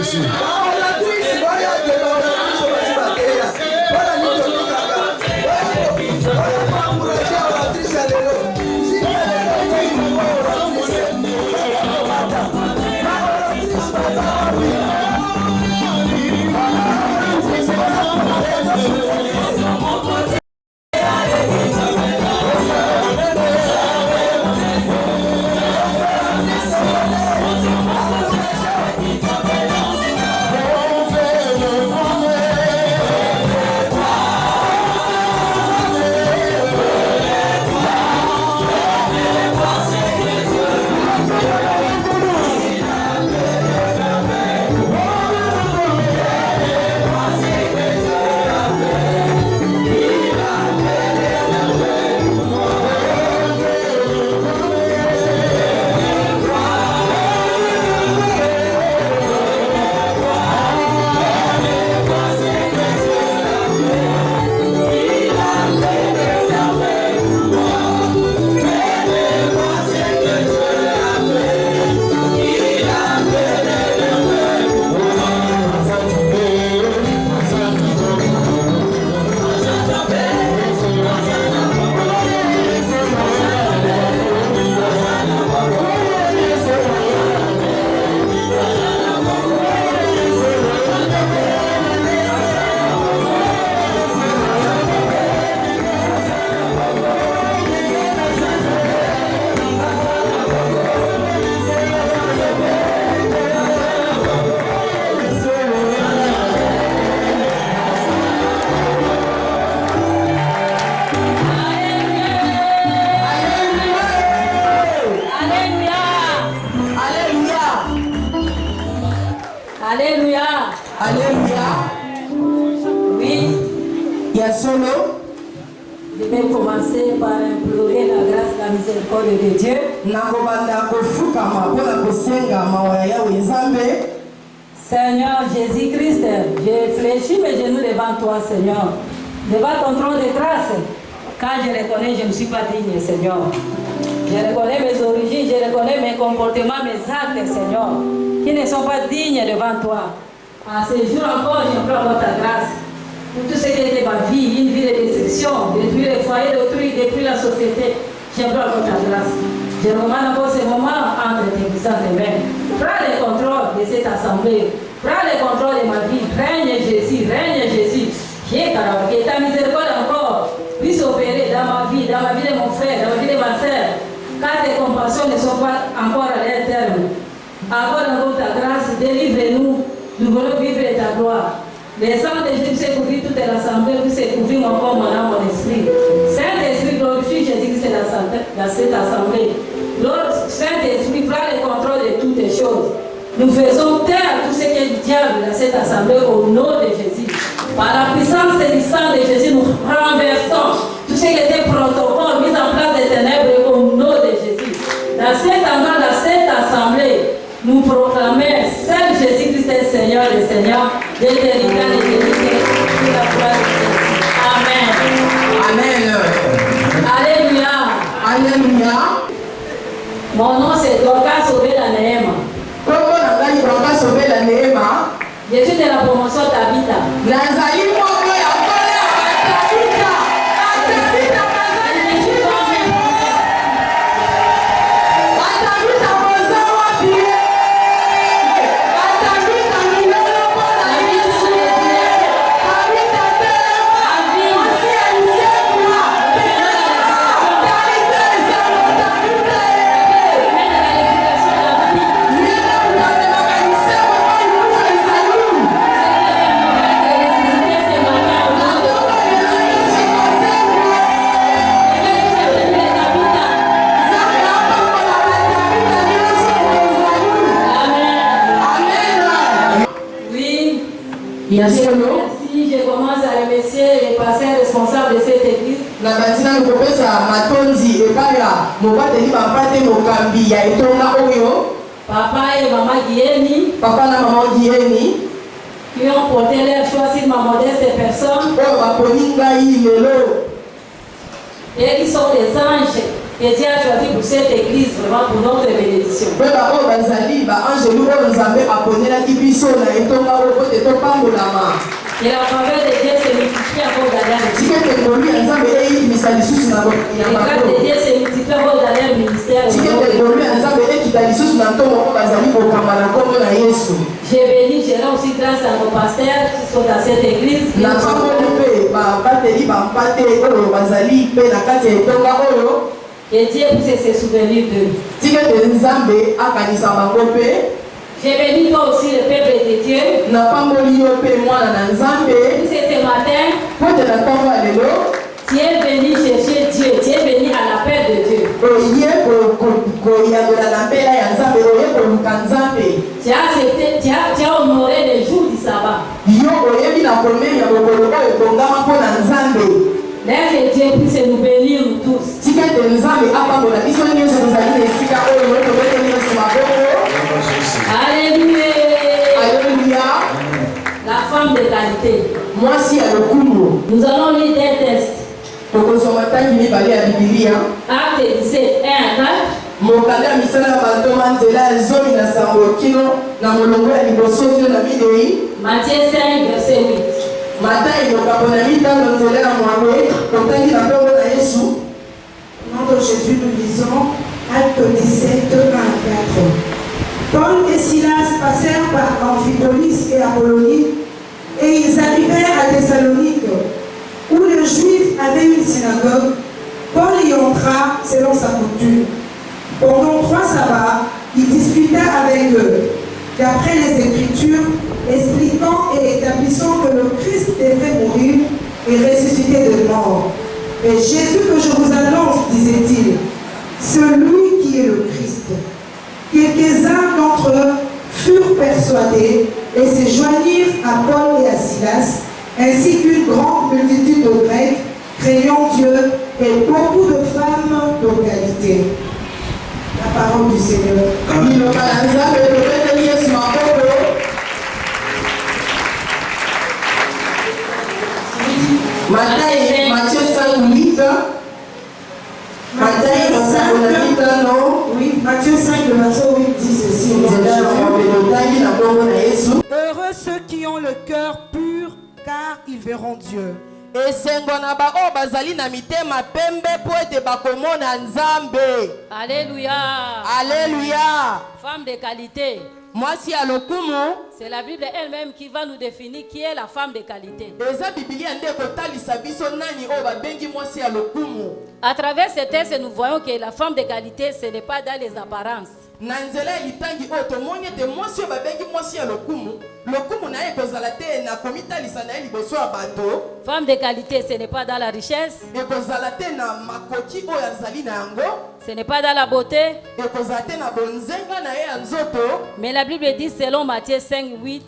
Jésus. de Dieu. Seigneur Jésus-Christ, je fléchis mes genoux devant toi, Seigneur, devant ton trône de grâce, car je reconnais que je ne suis pas digne, Seigneur. Je reconnais mes origines, je reconnais mes comportements, mes actes, Seigneur, qui ne sont pas dignes devant toi. À ce jour encore, j'implore ta grâce pour tout ce qui était ma vie, une vie de destruction, depuis le foyer d'autrui, depuis la société. J'implore ta grâce. Je recommande encore ce moment entre tes puissantes mains. Prends le contrôle de cette assemblée. Prends le contrôle de ma vie. Règne Jésus, règne Jésus. Que ta miséricorde encore puisse opérer dans ma vie de mon frère, dans la vie de ma soeur. Car tes compassions ne sont pas encore à leur terme. Accorde ta grâce, délivre-nous. Nous voulons vivre ta gloire. Les sang de Jésus puissent couvrir toute l'assemblée, puissent couvrir mon corps, mon âme, mon esprit. Saint-Esprit, glorifie Jésus-Christ dans cette assemblée. Lord, Saint-Esprit, prend le contrôle de toutes les choses. Nous faisons taire tout ce qui est diable dans cette assemblée au nom de Jésus. Par la puissance du sang de Jésus, nous renversons tout ce qui était protocole mis en place des ténèbres au nom de Jésus. Dans cet endroit, dans cette assemblée, nous proclamons seul Jésus-Christ est Seigneur et Seigneur, d'éternité en éternité, pour la gloire de Jésus. Amen. Amen. Alléluia. Alléluia. Mon nom c'est Dorcas Sauvé la Néhéma. Comment on a dit Dorcas Sauvé la Néhéma? Je suis de la promotion Tabita. Nazali Moko ya Kole ya Tabita. Tabita Nazali. Tabita Moza wapi? Tabita Milolo Mola Yesu. Tabita Tema. Asi alisemwa. Tabita Zamo Tabita. Merci, je commence à remercier les pasteurs responsables de cette église. Papa et maman Guieni. Papa et maman Guieni. Qui ont porté leur choix sur ma modeste personne. Et qui sont des anges que Dieu a choisi pour cette église, vraiment pour notre bénédiction. Et la faveur de Dieu se multiplie encore derrière le ministère. Les grâces de Dieu se multiplient encore derrière le ministère. J'ai béni, j'ai rendu aussi grâce à nos pasteurs qui sont dans cette église. Et Dieu puisse se souvenir d'eux. J'ai béni toi aussi le peuple de Dieu. Ce matin, tu es venu chercher Dieu, tu es venu à l'appel de Dieu. Tu as accepté, tu as honoré le jour du sabbat. Laisse Dieu puisse nous bénir nous tous. Alléluia. La femme de qualité. Nous allons lire des textes. Acte 17, 1 à 4. Matthieu 5, verset 8. Au nom de Jésus, nous lisons Acte 17, 1 à 4. Paul et Silas passèrent par Amphipolis et Apollonie, et ils arrivèrent à Thessalonique, où les Juifs avaient une synagogue. Paul y entra selon sa coutume. Pendant 3 sabbats, il discuta avec eux, d'après les Écritures, expliquant et établissant que le Christ devait mourir et ressusciter de mort. Et Jésus que je vous annonce, disait-il, celui qui est le Christ. Quelques-uns d'entre eux furent persuadés et se joignirent à Paul et à Silas, ainsi qu'une grande multitude de Grecs, craignant Dieu, et beaucoup de femmes de qualité. La parole du Seigneur. Matthieu 5, 8. Matthieu 5, le verset 8 dit ceci. Heureux ceux qui ont le cœur pur, car ils verront Dieu. Alléluia. Alléluia. Femme de qualité. C'est la Bible elle-même qui va nous définir qui est la femme de qualité. À travers ce texte, nous voyons que la femme de qualité, ce n'est pas dans les apparences. Femme de qualité, ce n'est pas dans la richesse. Ce n'est pas dans la beauté. Mais la Bible dit selon Matthieu 5, 8.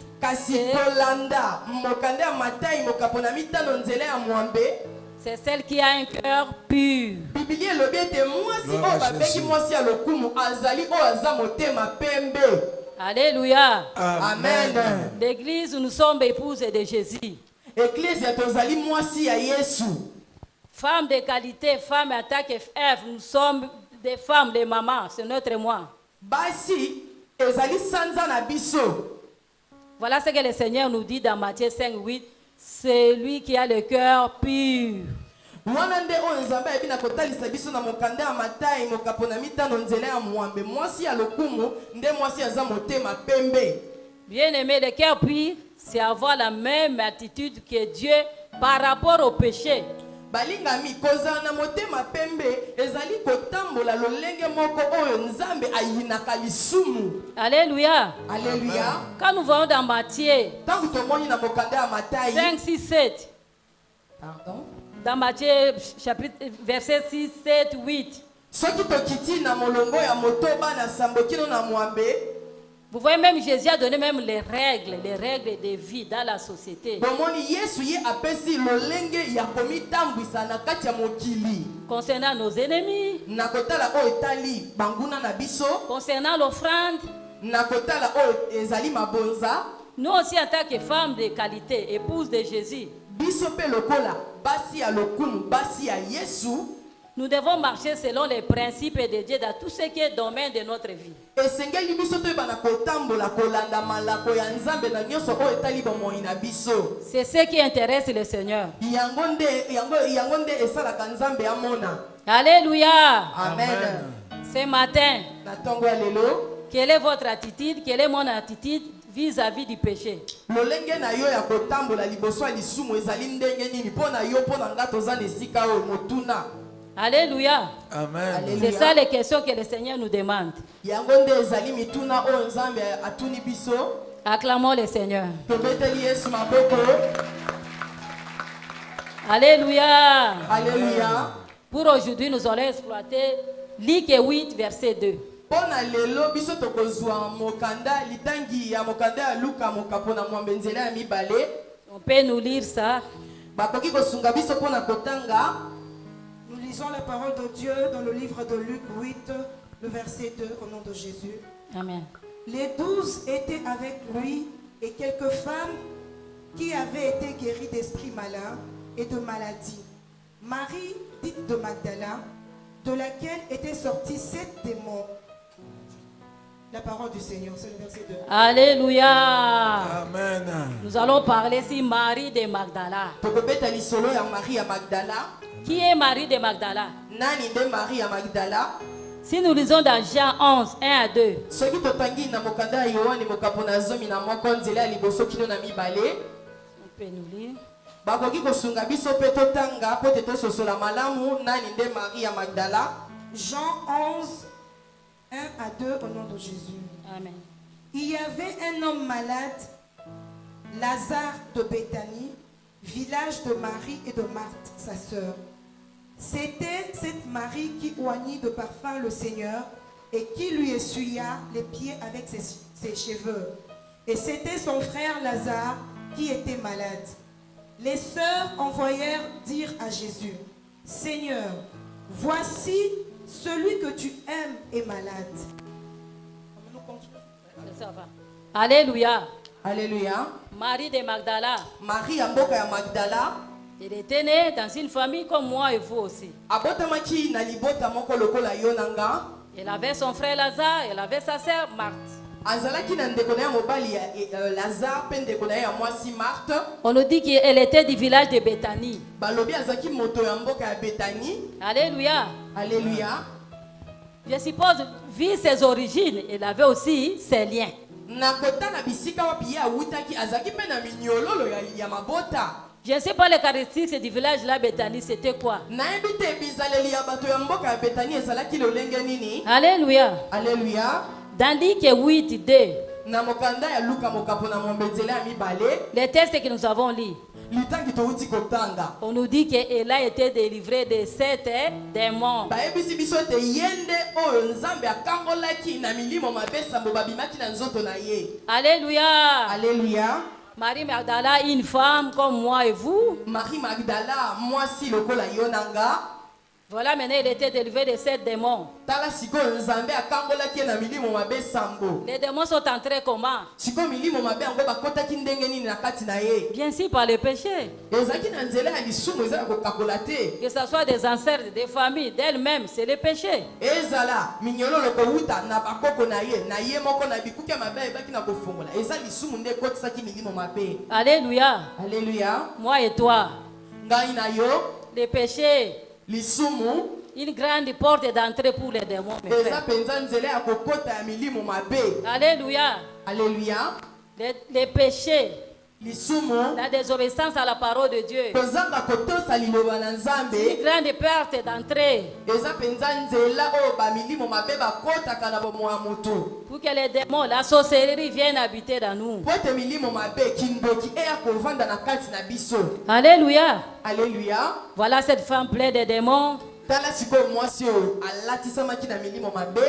C'est celle qui a un cœur pur. Alléluia. Amen. L'église, nous sommes épouses de Jésus. Femmes de qualité, femmes en tant que Ève, nous sommes des femmes, des mamans, c'est notre moi. Voilà ce que le Seigneur nous dit dans Matthieu 5, 8. C'est lui qui a le cœur pur. Bien-aimé, le cœur pur, c'est avoir la même attitude que Dieu par rapport au péché. balingami kozana motema pembe ezali kotambola lolenge moko oyo nzambe ayinaka lisumu. Alléluia. Alléluia. Quand nous voyons dans Matthieu 5, 6, 7. Pardon. Dans Matthieu chapitre verset 6, 7, 8. Soki tokiti na molongo ya motoba na sambokino na mwambe. Vous voyez, même Jésus a donné même les règles de vie dans la société. Concernant nos ennemis, concernant l'offrande, nous aussi en tant que femmes de qualité, épouses de Jésus, nous devons marcher selon les principes de Dieu dans tout ce qui est domaine de notre vie. esengeli biso toyebana kotambola kolanda malako ya nzambe na nyonso oyo etali bomoi na biso. C'est ce qui intéresse le Seigneur. yango nde esalaka nzambe amona. Alléluia. Amen. Ce matin, Na ntongo ya lelo quelle est votre attitude? Quelle est mon attitude vis-à-vis du péché? lolenge na yo ya kotambola liboso ya lisumu ezali ndenge nini mpo na yo mpo na nga toza na esika oyo motuna. Alléluia. Amen. Alléluia. C'est ça les questions que le Seigneur nous demande. yango nde ezali mituna oyo nzambe atuni biso. Acclamons le Seigneur. Tobeteli yesu maboko. Alléluia. Alléluia. Pour aujourd'hui, nous allons exploiter Luc 8, verset 2. mpo na lelo biso tokozwa mokanda litangi ya mokanda ya luka mokapo na mwambe nzela ya mibale. On peut nous lire ça. bakoki kosunga biso mpo na kotanga. Nous lisons la parole de Dieu dans le livre de Luc 8, le verset 2, au nom de Jésus. Amen. Les 12 étaient avec lui et quelques femmes qui avaient été guéries d'esprits malins et de maladies. Marie, dite de Magdala, de laquelle étaient sortis 7 démons. La parole du Seigneur, c'est le verset 2. Alléluia. Amen. Nous allons parler ici Marie de Magdala. tokobeta lisolo ya Marie ya Magdala. Qui est Marie de Magdala? Nani nde Marie ya Magdala? Si nous lisons dans Jean 11, 1 à 2, soki totangi na mokanda ya Yohane mokapo na zomi na moko nzela ya liboso kino na mibale. on peut nous lire. bakoki kosunga biso mpe totanga mpo te tososola malamu nani nde Marie ya Magdala. Jean 11, 1 à 2, au nom de Jésus. Amen. Il y avait un homme malade, Lazare de Béthanie, village de Marie et de Marthe, sa sœur. C'était cette Marie qui oignit de parfum le Seigneur et qui lui essuya les pieds avec ses cheveux. Et c'était son frère Lazare qui était malade. Les sœurs envoyèrent dire à Jésus, « Seigneur, voici celui que tu aimes est malade. » Ça va. Alléluia. Alléluia. Marie de Magdala. Marie ya mboka ya Magdala Elle était née dans une famille comme moi et vous aussi. abotamaki na libota moko lokola yo na nga. Elle avait son frère Lazare, elle avait sa sœur Marthe. azalaki na ndeko na ya mobali ya Lazare mpe ndeko na ye ya mwasi Marthe. On nous dit qu'elle était du village de Béthanie. balobi azalaki moto ya mboka ya Betani. Alléluia. Alléluia. Je suppose, vu ses origines, elle avait aussi ses liens. na kotala bisika wapi ye awutaki azalaki mpe na minyololo ya mabota. Je ne sais pas les caractéristiques du village là, Béthanie, c'était quoi? nayebi te bizaleli ya bato ya mboka ya Betani ezalaki lolenge nini. Alléluia. Alléluia. Dans Luc 8, 2, na mokanda ya Luka mokapo na mwambe nzela ya mibale. les textes que nous avons lus, litangi touti kotanga. on nous dit qu'elle a été délivrée de 7 démons. bayebisi biso ete yende oyo nzambe akangolaki na milimo mabe sambo babimaki na nzoto na ye. Alléluia. Alléluia. Marie Magdala, une femme comme moi et vous. Marie Magdala mwasi lokola yo na nga. Voilà, maintenant elle était délivrée de 7 démons. tala sikoyo nzambe akangolaki ye na milimo mabe sambo. Les démons sont entrés comment? sikoyo milimo mabe yango bakotaki ndenge nini na kati na ye. Bien sûr par le péché. ezalaki na nzela ya lisumu eza ya kokakola te. Que ce soit des ancêtres, des familles, d'elles-mêmes, c'est le péché. ezala minyololo kowuta na bakoko na ye moko na bikuki ya mabe ayebaki na kofungola eza lisumu nde ekotisaki milimo mabe. Alléluia. Alléluia. Moi et toi, ngai na yo le péché, lisumu une grande porte d'entrée pour les démons. Mes eza frères. penza nzela ya kokota ya milimo mabe. Alléluia. Alléluia. Les péchés, lisumu la désobéissance à la parole de Dieu, kozanga kotosa liloba na une nzambe grande perte d'entrée eza penza nzela oyo bamilimo mabe bakotaka na bomoi ya motu pour que les démons, la sorcellerie viennent habiter dans nous. po ete milimo mabe kindoki eya kovanda na kati na biso. Alléluia. Alléluia. Voilà cette femme pleine de démons. tala sikoyo mwasi oyo alatisamaki na milimo mabe.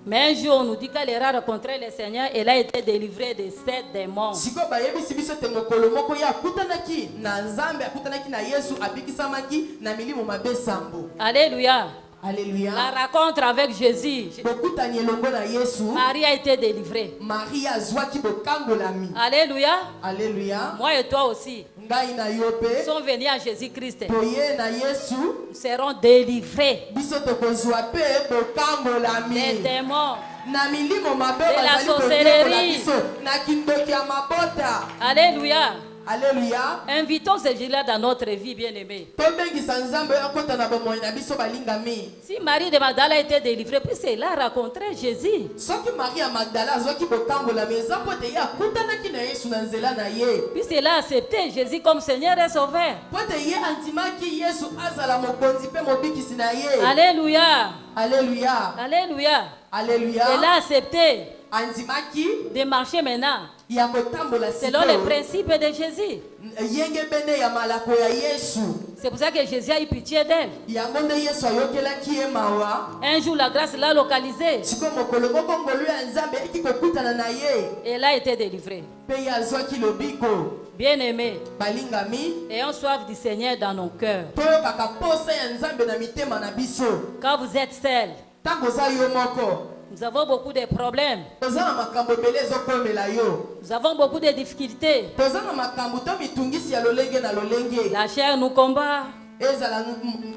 Mais un jour, on nous dit qu'elle ira rencontrer le Seigneur. Elle a été délivrée de 7 démons. sikoyo bayebisi biso te mokolo moko ye akutanaki na nzambe akutanaki na yesu abikisamaki na milimo mabe sambo. Alléluia. Alléluia. La rencontre avec Jésus. bokutani elongo na yesu. Marie a été délivrée. Marie azwaki bokangolami. Alléluia. Alléluia. Moi et toi aussi. ngai na yo pe sont venus à Jésus-Christ, toye na Yesu nous serons délivrés biso tokozwa pe des bokambolami démons. na milimo mabe De la bazali koyekola sorcellerie. biso na kindoki ya mabota. Alléluia. Alléluia. Invitons ces gens-là dans notre vie, bien-aimés. Tobengisa nzambe akota na bomoi na biso balingami. Si Marie de Magdala a été délivrée, puisqu'elle a rencontré Jésus. Soki Maria Magdala azwaki bokambolami eza mpo te ye akutanaki na Yesu na nzela na ye. Puisqu'elle a accepté Jésus comme Seigneur et Sauveur. Mpo te ye andimaki Yesu azala mokonzi mpe mobikisi na ye. Alléluia. Alléluia. Alléluia. Alléluia. Elle a accepté andimaki de marcher maintenant ya kotambola selon les principes de Jésus. yenge bene ya malako ya Yesu. C'est pour ça que Jésus a eu pitié d'elle. Yango nde Yesu ayokelaki ye mawa. Un jour, la grâce l'a localisée. Siko mokolo moko ngolu ya nzambe eki kokutana na ye. Elle a été délivrée. Pe ye azwaki lobiko. Bien-aimés, Balingami. ayons soif du Seigneur dans nos cœurs. Toyokaka posa ya nzambe na mitema na biso. Quand vous êtes seuls, Tango za yo moko. nous avons beaucoup de problèmes. Toza na makambo ebele ezokomela yo. Nous avons beaucoup de difficultés. Toza na makambo to mitungisi ya lolenge na lolenge. La chair nous combat. Ezala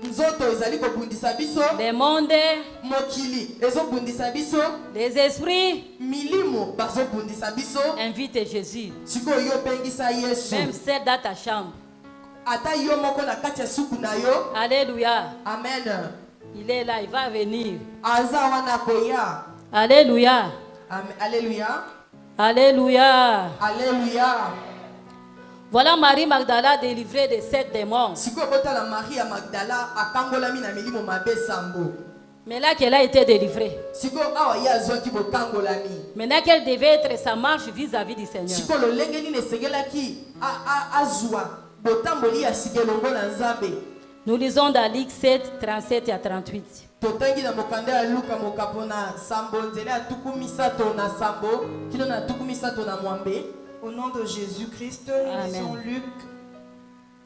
nzoto ezali kobundisa biso. Les mondes, Mokili ezobundisa biso. les esprits Milimo bazobundisa biso. invitent Jésus. Sikoyo yo bengisa Yesu. Même seul dans ta chambre. Ata yo moko na kati ya suku na yo. Alléluia. Amen. Il est là, il va venir. Aza wana koya. Alléluia. Amen. Alléluia. Alléluia. Alléluia. Voilà Marie Magdala délivrée de 7 démons. Sikoyo botala Maria Magdala akangolami na milimo mabe sambo. Mais là qu'elle a été délivrée. Sikoyo awa ye azwaki bokangolami. Maintenant qu'elle devait être sa marche vis-à-vis du Seigneur. Sikoyo lolenge nini esengelaki azwa botamboli ya sikelongo na nzambe. Nous lisons dans Luc 7, 37 à 38. Totangi na mokanda ya Luka mokapo na sambo nzela ya tuku misato na sambo kino na tuku misato na mwambe. Au nom de Jésus-Christ, nous Amen. lisons Luc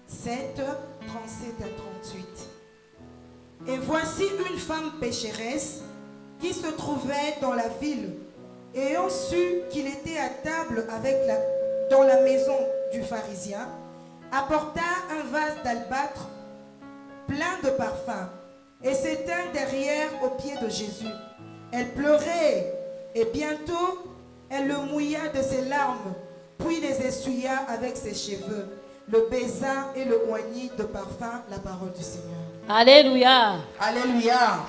7, 37 à 38. Et voici une femme pécheresse qui se trouvait dans la ville, ayant su qu'il était à table dans la maison du pharisien, apporta un vase d'albâtre plein de parfums et s'étint derrière aux pieds de Jésus. Elle pleurait et bientôt elle le mouilla de ses larmes, puis les essuya avec ses cheveux, le baisa et le oignit de parfum, la parole du Seigneur. Alléluia. Alléluia.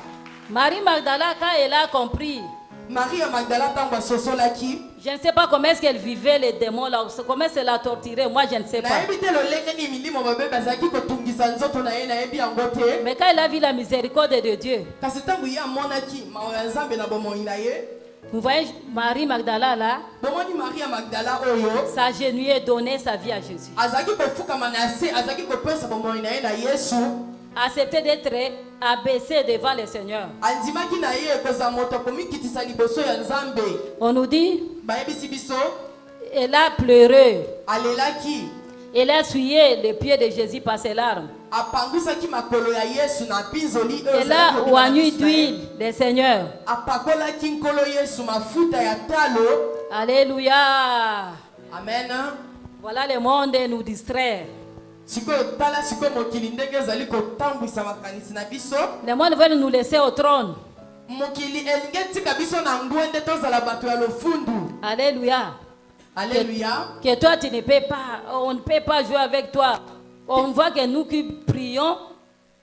Marie Magdala, quand elle a compris, Maria Magdala tango sosolaki. je ne sais pas comment est-ce qu'elle vivait les démons là, comment elle la torturait, moi je ne sais pas. Na ebite lolenge ni milimo mabe bazaki kotungisa nzoto na ye na ebi yango te. Mais quand elle a vu la miséricorde de Dieu, Kasi tango ye amonaki mawa ya nzambe na bomoi na ye. vous voyez Marie Magdala là, Bomoni Maria Magdala oyo. s'agenouiller, donner sa vie à Jésus. Azaki kofukama na se azaki kopesa bomoi na ye na Yesu. Accepter d'être abaissé devant le Seigneur. Andimaki na ye koza moto komikitisa liboso ya nzambe. On nous dit, Bayebisi biso elle a pleuré. alelaki. Elle a essuyé les pieds de Jésus par ses larmes. Apangwisaki makolo ya Yesu na pinzoli Elle a oigné d'huile le Seigneur. apakolaki nkolo Yesu mafuta ya talo. Alléluia. Amen. Voilà le monde nous distrait. Sikoyo tala sikoyo mokili ndenge ezali kotambwisa makanisi na biso. Le monde veut nous laisser au trône. Mokili elingi etika biso na ngwe nde tozala bato ya lofundu. Alléluia. Alléluia. Que toi tu ne peux pas, on ne peut pas jouer avec toi. On voit que nous qui prions,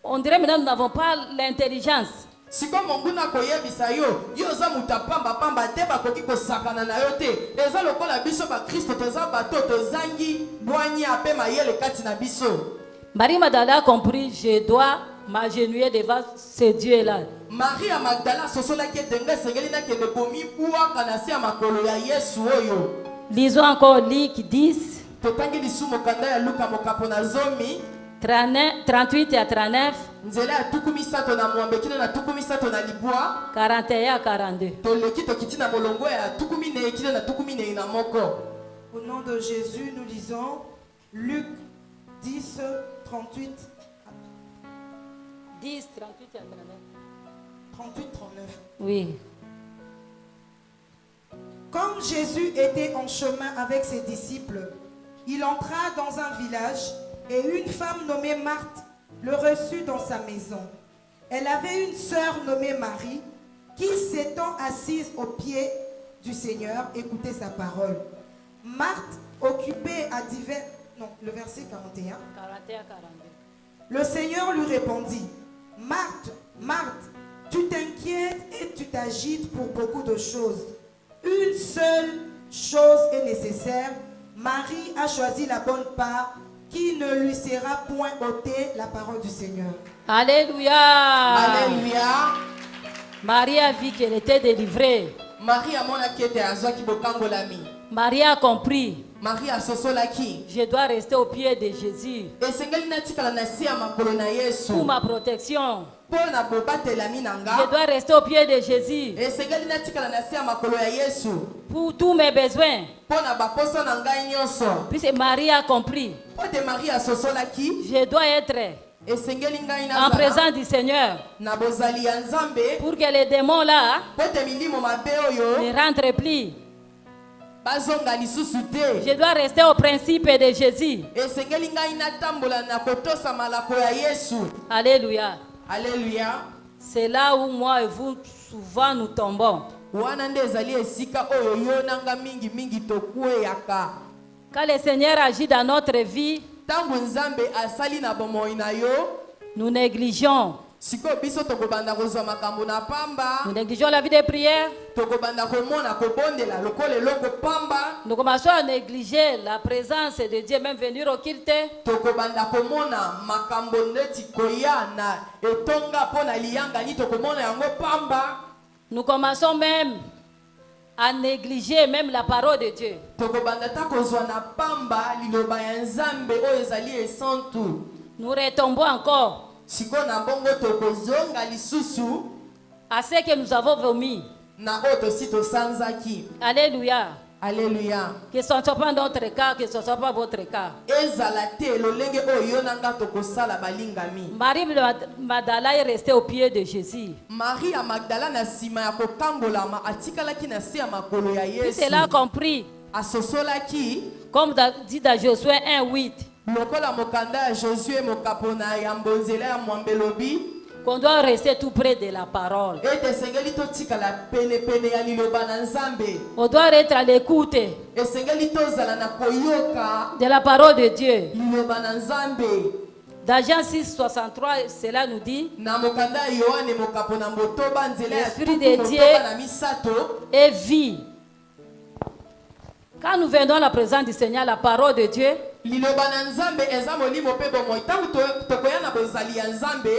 on dirait maintenant nous n'avons pas l'intelligence. Sikoyo monguna koyebisa yo oza muta pamba pamba te bakoki kosakana na yo te. Eza lokola biso ba Kristo toza bato tozangi bwanya ape mayele kati na biso. Marie Magdala a compris, je dois m'agenouiller devant ce Dieu-là. Maria Magdala sosolaki etenge esengeli nakende komibwaka na se ya makolo ya Yesu oyo. Lisons encore Luc 10, Totangi lisu mokanda ya Luka mokapo na zomi. 38 à 39, Nzela ya tuku misato na mwambe kino na tuku misato na libwa. 41 à 42. Toleki tokiti na bolongo ya tuku minei kino na tuku minei na moko. Au nom de Jésus, nous lisons Luc 10, 38, 10, 38 à 39. 38, 39. Oui. Comme Jésus était en chemin avec ses disciples, il entra dans un village et une femme nommée Marthe le reçut dans sa maison. Elle avait une sœur nommée Marie qui, s'étant assise aux pieds du Seigneur, écoutait sa parole. Marthe, occupée à divers... Non, le verset 41. 41-42. Le Seigneur lui répondit, Marthe, Marthe, tu t'inquiètes et tu t'agites pour beaucoup de choses. Une seule chose est nécessaire. Marie a choisi la bonne part qui ne lui sera point ôtée, la parole du Seigneur. Alléluia. Alléluia. Marie a vu qu'elle était délivrée. Marie a mona qui était azwaki bokangolami. Marie a compris. Marie a sosolaki. Je dois rester au pied de Jésus Esengeli natikala na si ya makolo na Yesu. pour ma protection. Pona bobatelami na Je nga. dois rester au pied de Jésus Esengeli natikala na si ya makolo ya Yesu. pour tous mes besoins. Pona baposo na ngai nyonso. Puisque Marie a compris. Pote Marie a sosolaki. Je dois être Esengeli ngai en nazala. présence du Seigneur Na bozali ya Nzambe. pour que les démons là Pote milimo mabe oyo. ne rentrent plus. Bazonga lisusu te. Je dois rester au principe de Jésus. Esengeli ngai natambola na kotosa malako ya Yesu. Alléluia. Alléluia. C'est là où moi et vous souvent nous tombons. Wana nde ezali esika oyo yo nanga mingi mingi tokweyaka. Quand le Seigneur agit dans notre vie, Tango Nzambe asali na bomoi na yo, nous négligeons. siko biso tokobanda kozwa makambo na pamba, Nous négligeons la vie de prière. tokobanda komona kobondela lokola eloko pamba, Nous commençons à négliger la présence de Dieu, même venir au culte. tokobanda komona makambo ndeti koya na etonga pona liyangani tokomona yango pamba, Nous commençons même à négliger même la parole de Dieu. tokobanda ta kozwa na pamba liloba ya Nzambe oyo ezali esantu. Nous retombons encore Siko na bongo tokozonga lisusu à ce que nous avons vomi. na oyo tosi tosanzaki. Alléluia. Alléluia. Que ce ne soit pas notre cas, que ce ne soit pas votre cas. Ezala te lolenge oyo yo nanga tokosala balingami. Marie Magdala est restée au pied de Jésus. Marie ya Magdala na sima ya kokambolama atikalaki na se ya makolo ya Puis Yesu. elle a compris, Asosolaki comme dit dans Josué 1:8, lokola mokanda ya Josué mokapona ya mbonzela ya mwambelobi qu'on doit rester tout près de la parole. ete esengeli totikala pene ya liloba na Nzambe. On doit être à l'écoute Esengeli tozala na koyoka de la parole de Dieu. liloba na Nzambe. Dans Jean 6:63, cela nous dit, Na mokanda ya Yohane mokapona mbotoba nzela ya L'Esprit tutu de motoba Dieu na misato. et vie. Quand nous venons à la présence du Seigneur, la parole de Dieu, Liloba na Nzambe eza molimo pe bomoi. Tangu tokoya na bozali ya Nzambe,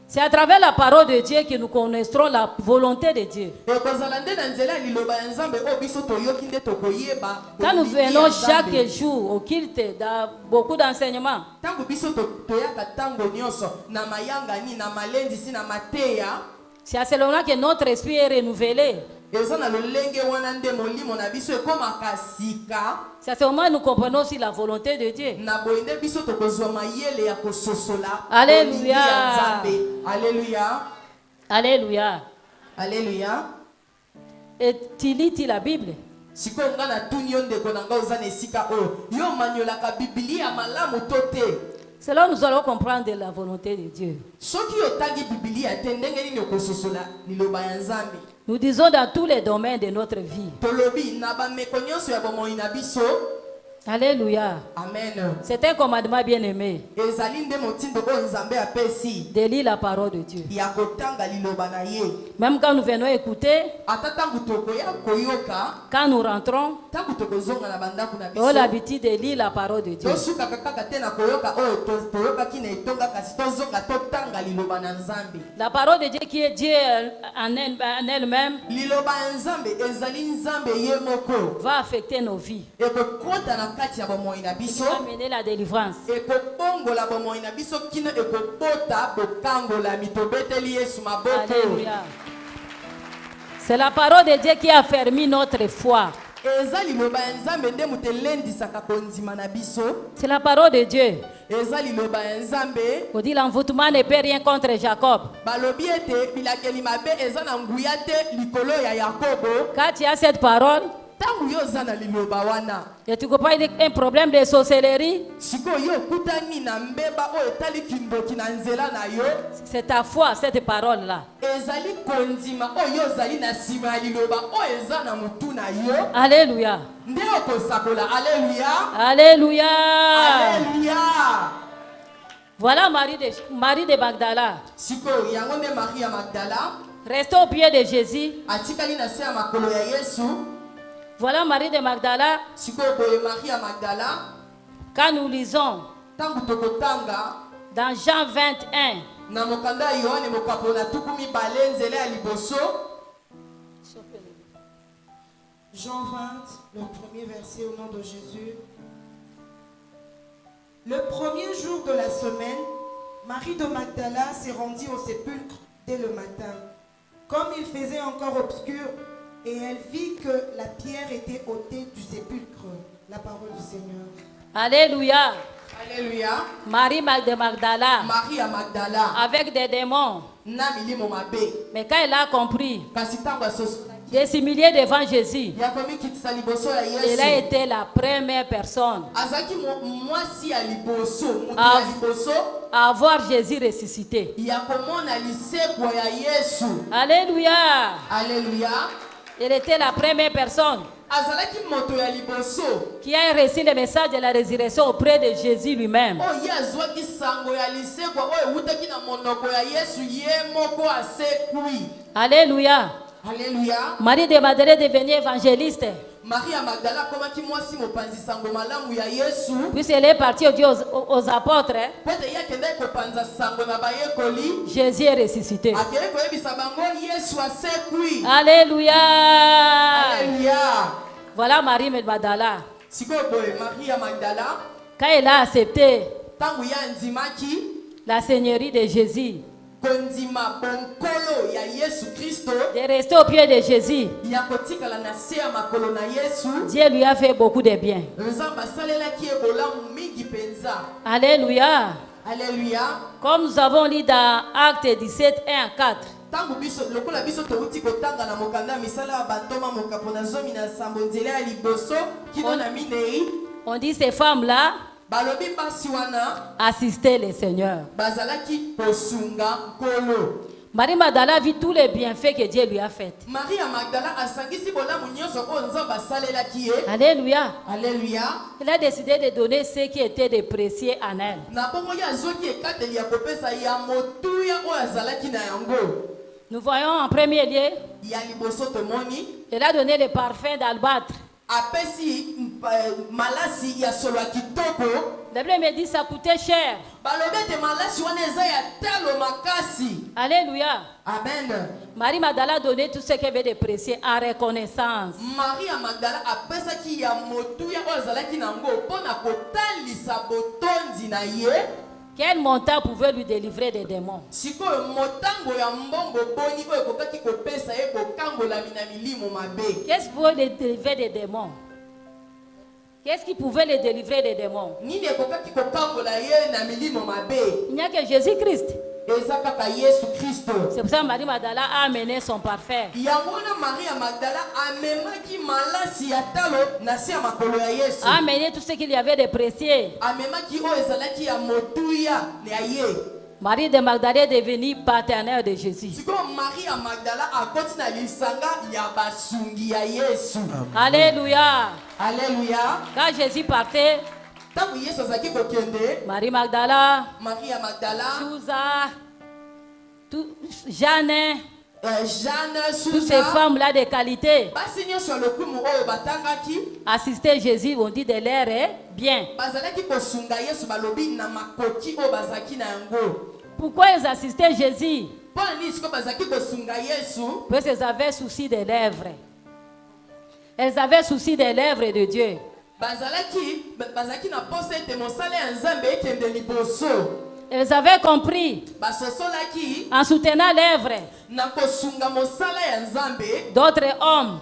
c'est à travers la parole de Dieu que nous connaîtrons la volonté de Dieu. ekozala nde na nzela ya liloba ya Nzambe oyo biso toyoki nde tokoyeba. Quand nous bolingi ya venons Nzambe. chaque jour au culte, dans beaucoup d'enseignements, Tangu biso toyaka tango nyonso na mayangani na malendisi na mateya, c'est à ce moment que notre esprit est renouvelé. eza na lolenge wana nde molimo na biso ekomaka sika. C'est à ce moment que nous comprenons aussi la volonté de Dieu. Na boye nde biso tokozwa mayele ya kososola. Alléluia. bolingi ya Nzambe. Alléluia. Alléluia. Alléluia. Et tu lis la Bible. Sikoyo nga na tuni yo ndeko na nga oza na esika oyo yo maniolaka Biblia malamu to te. C'est là où nous allons comprendre la volonté de Dieu. Soki otangi Biblia te ndenge nini okososola liloba ya Nzambe. Nous disons dans tous les domaines de notre vie. Tolobi na bameko nyonso ya bomoi na biso. Alléluia. Amen. C'est un commandement bien aimé Ezali nde motindo oyo Nzambe apesi de lire la parole de Dieu. ya kotanga liloba na ye. Même quand nous venons écouter, Ata tangu tokoya koyoka, quand nous rentrons, tangu tokozonga na bandako na nous avons biso. l'habitude de lire la parole de Dieu. Tosukaka kaka te na koyoka oyo toyokaki na etonga kasi tozonga totanga liloba na Nzambe. La parole de Dieu qui est Dieu en elle-même Liloba ya Nzambe ezali Nzambe ye moko. va affecter nos vies. Ekokota na kati ya bomoi na Il biso. va mener la délivrance. Ekobongola bomoi na biso kino ekobota bokangola mitobeteli Yesu maboko. Alléluia. C'est la parole de Dieu qui a affermi notre foi. Eza liloba ya Nzambe nde moto elendisaka kondima na biso. C'est la parole de Dieu. Eza liloba ya Nzambe. On dit l'envoûtement ne peut rien contre Jacob. Balobi ete bilakeli mabe eza na nguya te likolo ya Yakobo. Quand tu as cette parole, tangu yo za na liloba wana Et tu comprends un problème de sorcellerie? sikoyo yo okutani na mbeba oyo etali kindoki na nzela na yo C'est ta foi, cette parole-là. ezali kondima oyo ozali na nsima ya liloba oyo eza na mutu na yo Alléluia. nde okosakola. Alléluia, Alléluia. alléluia. Voilà Marie de Magdala. Sikoyo yango nde Marie ya Magdala Restez au pied de Jésus. atikali na se ya makolo ya Yesu. Voilà Marie de Magdala. Sikoyo boye Marie ya Magdala Quand nous lisons tangu tokotanga dans Jean 21, na mokanda ya Yohane mokapo na tuku mibale nzela ya liboso. Jean 20, le premier verset au nom de Jésus. Le premier jour de la semaine, Marie de Magdala s'est rendue au sépulcre dès le matin, comme il faisait encore obscur, et elle vit que la pierre était ôtée du sépulcre. La parole du Seigneur. Alléluia. Alléluia. Marie de Magdala, Marie ya Magdala avec des démons. na milimo mabe Mais quand elle a compris kasi tango asoso de s'humilier devant Jésus, ya komikitisa liboso ya elle a Yesu été la première personne azalaki mwasi ya liboso mutu Ah. ya liboso à voir Jésus ressuscité. ya komona lisekwa ya Yesu. Alléluia. Alléluia. Elle était la première personne Azalaki moto ya liboso qui a reçu le message de la résurrection auprès de Jésus lui-même. oyo azwaki sango ya lisekwa oyo ewutaki na monoko ya Yesu ye moko asekwi. Alléluia. Alléluia. Marie de Magdala est devenue évangéliste, Marie ya Magdala akomaki mwasi mopanzi sango malamu ya Yesu puisqu'elle est partie aux apôtres. po ete ye akendaki kopanza sango na bayekoli Jésus est ressuscité. akei koyebisa bango Yesu asekwi. Alléluia. Alléluia. Voilà Marie de Magdala. Sikoyo boye Marie ya Magdala Quand elle a accepté tangu ya ndimaki la seigneurie de Jésus, kondima bonkolo ya Yesu Kristo de rester au pied de Jésus, ya kotikala na se ya makolo na Yesu, Dieu lui a fait beaucoup de bien. Nzambe asalelaki ye bolamu mingi penza. Alléluia. Alléluia. Comme nous avons lu dans Actes 17, 1 à 4. Tangu biso lokola biso touti kotanga na mokanda ya misala ya bantoma mokapo na zomi na nsambo nzela ya liboso kino na minei On dit ces femmes-là balobi basi wana assistaient le Seigneur. bazalaki kosunga nkolo. Marie Magdala vit tous les bienfaits que Dieu lui a faits. Marie ya Magdala asangisi bolamu nyonso oyo Nzambe asalelaki ye. Alléluia. Alléluia. Elle a décidé de donner ce qui était de précieux en elle. Na bongo ye azwaki ekateli ya kopesa ya motuya oyo azalaki na yango. Nous voyons en premier lieu, Ya liboso tomoni elle a donné le parfum d'albâtre. apesi malasi ya solo ya kitoko. La Bible me dit que ça coûtait cher. Balobi ete malasi wana eza ya talo makasi. Alléluia. Amen. Marie Magdala a donné tout ce qu'elle avait de précieux en reconnaissance. Marie ya Magdala apesaki ya motuya oyo azalaki nango mpo na kotalisa botondi na ye. Quel montant pouvait lui délivrer des démons? Sikoyo motango ya mbongo boni oyo ekokaki kopesa ye kokambolami na milimo mabe. Qu'est-ce qui pouvait le délivrer des démons? Qu'est-ce qui pouvait le délivrer des démons? Nini ekokaki kokambola ye na milimo mabe? Il n'y a que Jésus-Christ. Eza kaka Yesu Kristo. C'est pour ça que Marie Magdala a amené son parfum. Yango wana Marie ya Magdala amemaki malasi ya talo na se ya makolo ya Yesu. A amené tout ce qu'il y avait de précieux. Amemaki oyo ezalaki ya motuya ya ye. Marie de Magdala est devenue partenaire de Jésus. Sikoyo Marie ya Magdala akoti na lisanga ya basungi ya Yesu. Alléluia. Alléluia. Quand Jésus partait, Tangu Yesu azalaki kokende, Marie Magdala, Marie ya Magdala, Souza, Jeanne, Jeanne, toutes ces Susa, femmes-là de qualité basi nyonso ya lokumu oyo batangaki assistaient Jésus, on dit de l'air bien. bazalaki kosunga Yesu balobi na makoki oyo bazalaki na yango. Pourquoi ils assistaient Jésus? Mpona nini sikoyo bazalaki kosunga Yesu? Parce qu'elles avaient souci des lèvres. Elles avaient souci des lèvres de Dieu. bazalaki na posa ete mosala ya Nzambe ekende liboso. Elles avaient compris Basosolaki en soutenant l'œuvre na kosunga mosala ya Nzambe, d'autres hommes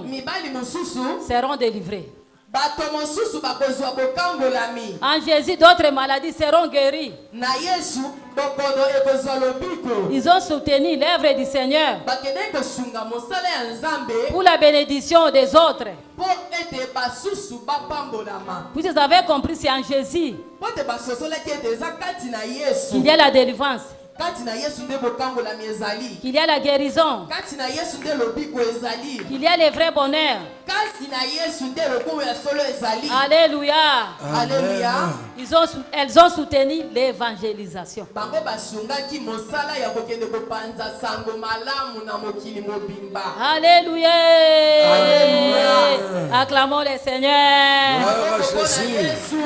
mibali mosusu seront délivrés. bato mosusu bakozwa bokambolami. En Jésus, d'autres maladies seront guéries. Na Yesu bokono ekozwa lobiko. Ils ont soutenu l'œuvre du Seigneur Bakende kosunga mosala ya Nzambe pour la bénédiction des autres. po ete basusu bapambolama. Vous avez compris, c'est en Jésus Po te basosolaki ete eza kati na Yesu. qu'il y a la délivrance, Kati na Yesu nde bokambolami ezali. qu'il y a la guérison, Kati na Yesu nde lobiko ezali. qu'il y a le vrai bonheur. Kasi na Yesu nde lokumu ya solo ezali. Alléluia. Alléluia. Elles ont soutenu l'évangélisation. Bango basungaki mosala ya kokende kopanza sango malamu na mokili mobimba. Alléluia. Alléluia. Acclamons le Seigneur. Yesu.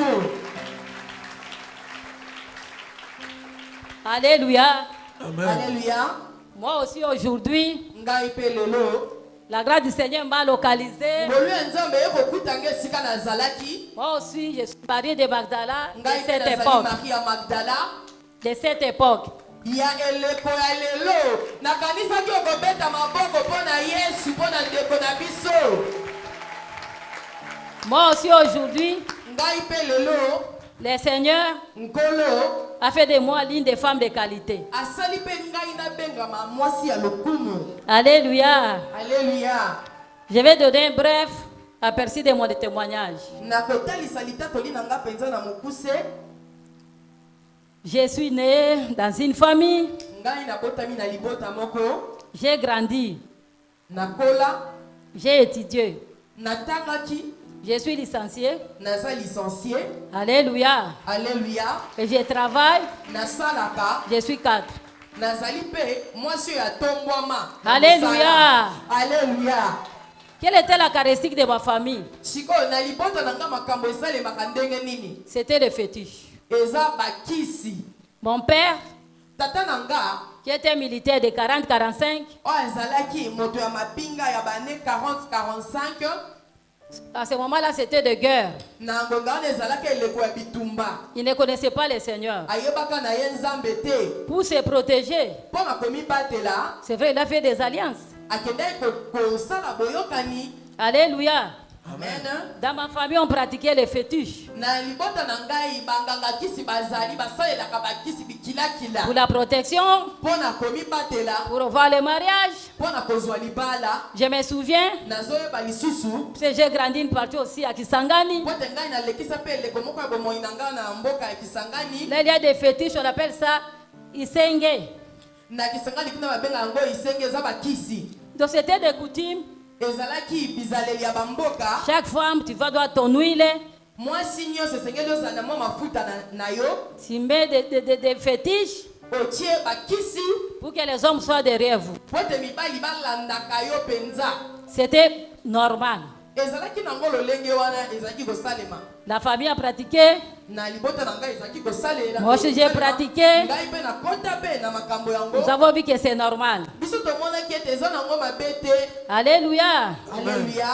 Alléluia. Alléluia. Moi aussi aujourd'hui, Ngai pe lelo. la grâce du Seigneur m'a localisé. Bolu ya Nzambe ekokutanga esika nazalaki. Moi aussi, je suis Marie de Magdala de Ngai pe cette nazali époque. Marie ya Magdala. De cette époque. Ya eleko ya lelo. Nakanisaki okobeta maboko mpona Yesu mpona ndeko na biso. Moi aussi aujourd'hui, Ngai pe lelo. le Seigneur Nkolo. a fait de moi l'une des femmes de qualité. Asali pe ngai nabengama mwasi ya lokumu. Alléluia. Alléluia. Je vais donner un bref aperçu de mon témoignage. Nakotalisa litatoli na nga penza na mokuse. Je suis né dans une famille. Ngai nakotami na libota moko. J'ai grandi. Nakola. J'ai étudié. Natangaki. Je suis licencié. Naza licencié. Alléluia. Alléluia. Et je travaille. Nasalaka. Je suis cadre. Nazali pe mwasi ya tombwama. Alléluia. Alléluia. Quelle était la caractéristique de ma famille? Siko na libota na nga makambo esalemaka ndenge nini? C'était le fétiche. Eza bakisi. Mon père, Tata na nga qui était militaire de 40-45, oyo ezalaki moto ya mapinga ya bane 40-45. à ce moment-là, c'était de guerre. Na ngonga wana ezalaki eleko ya bitumba. Il ne connaissait pas le Seigneur. Ayebaka na ye Nzambe te. Pour se protéger, Mpo na komibatela c'est vrai, il a fait des alliances. akendaki kosala boyokani. Alléluia. Amen. Dans ma famille, on pratiquait les fétiches Na libota na ngai banganga kisi bazali basalelaka bakisi bikilakila. pour la protection, Mpo na komibatela, pour voir le mariage. mpo na kozwa libala. Je me souviens, Nazoyeba lisusu. parce que j'ai grandi une partie aussi à Kisangani. Mpo te ngai nalekisa mpe eleko moko ya bomoi na ngai na mboka ya Kisangani. Là, il y a des fétiches, on appelle ça Isenge. Na Kisangani kuna babenga yango isenge eza bakisi. Donc c'était des coutumes. Ezalaki bizaleli ya bamboka. Chaque femme, tu vas doit ton huile. Mwasi nyonso esengeli ozala na mwa mafuta na yo. Tu mets des fétiches Otie bakisi pour que les hommes soient derrière vous. po ete mibali balandaka yo penza. C'était normal. Ezalaki nango lolenge wana ezalaki kosalema. La famille a pratiqué. Na libota na ngai ezalaki kosalela. Moi aussi, j'ai pratiqué. Ngai pe na kota pe na makambo yango. Nous avons vu que c'est normal. Biso tomonaki ete eza nango mabe te. Alléluia. Alléluia.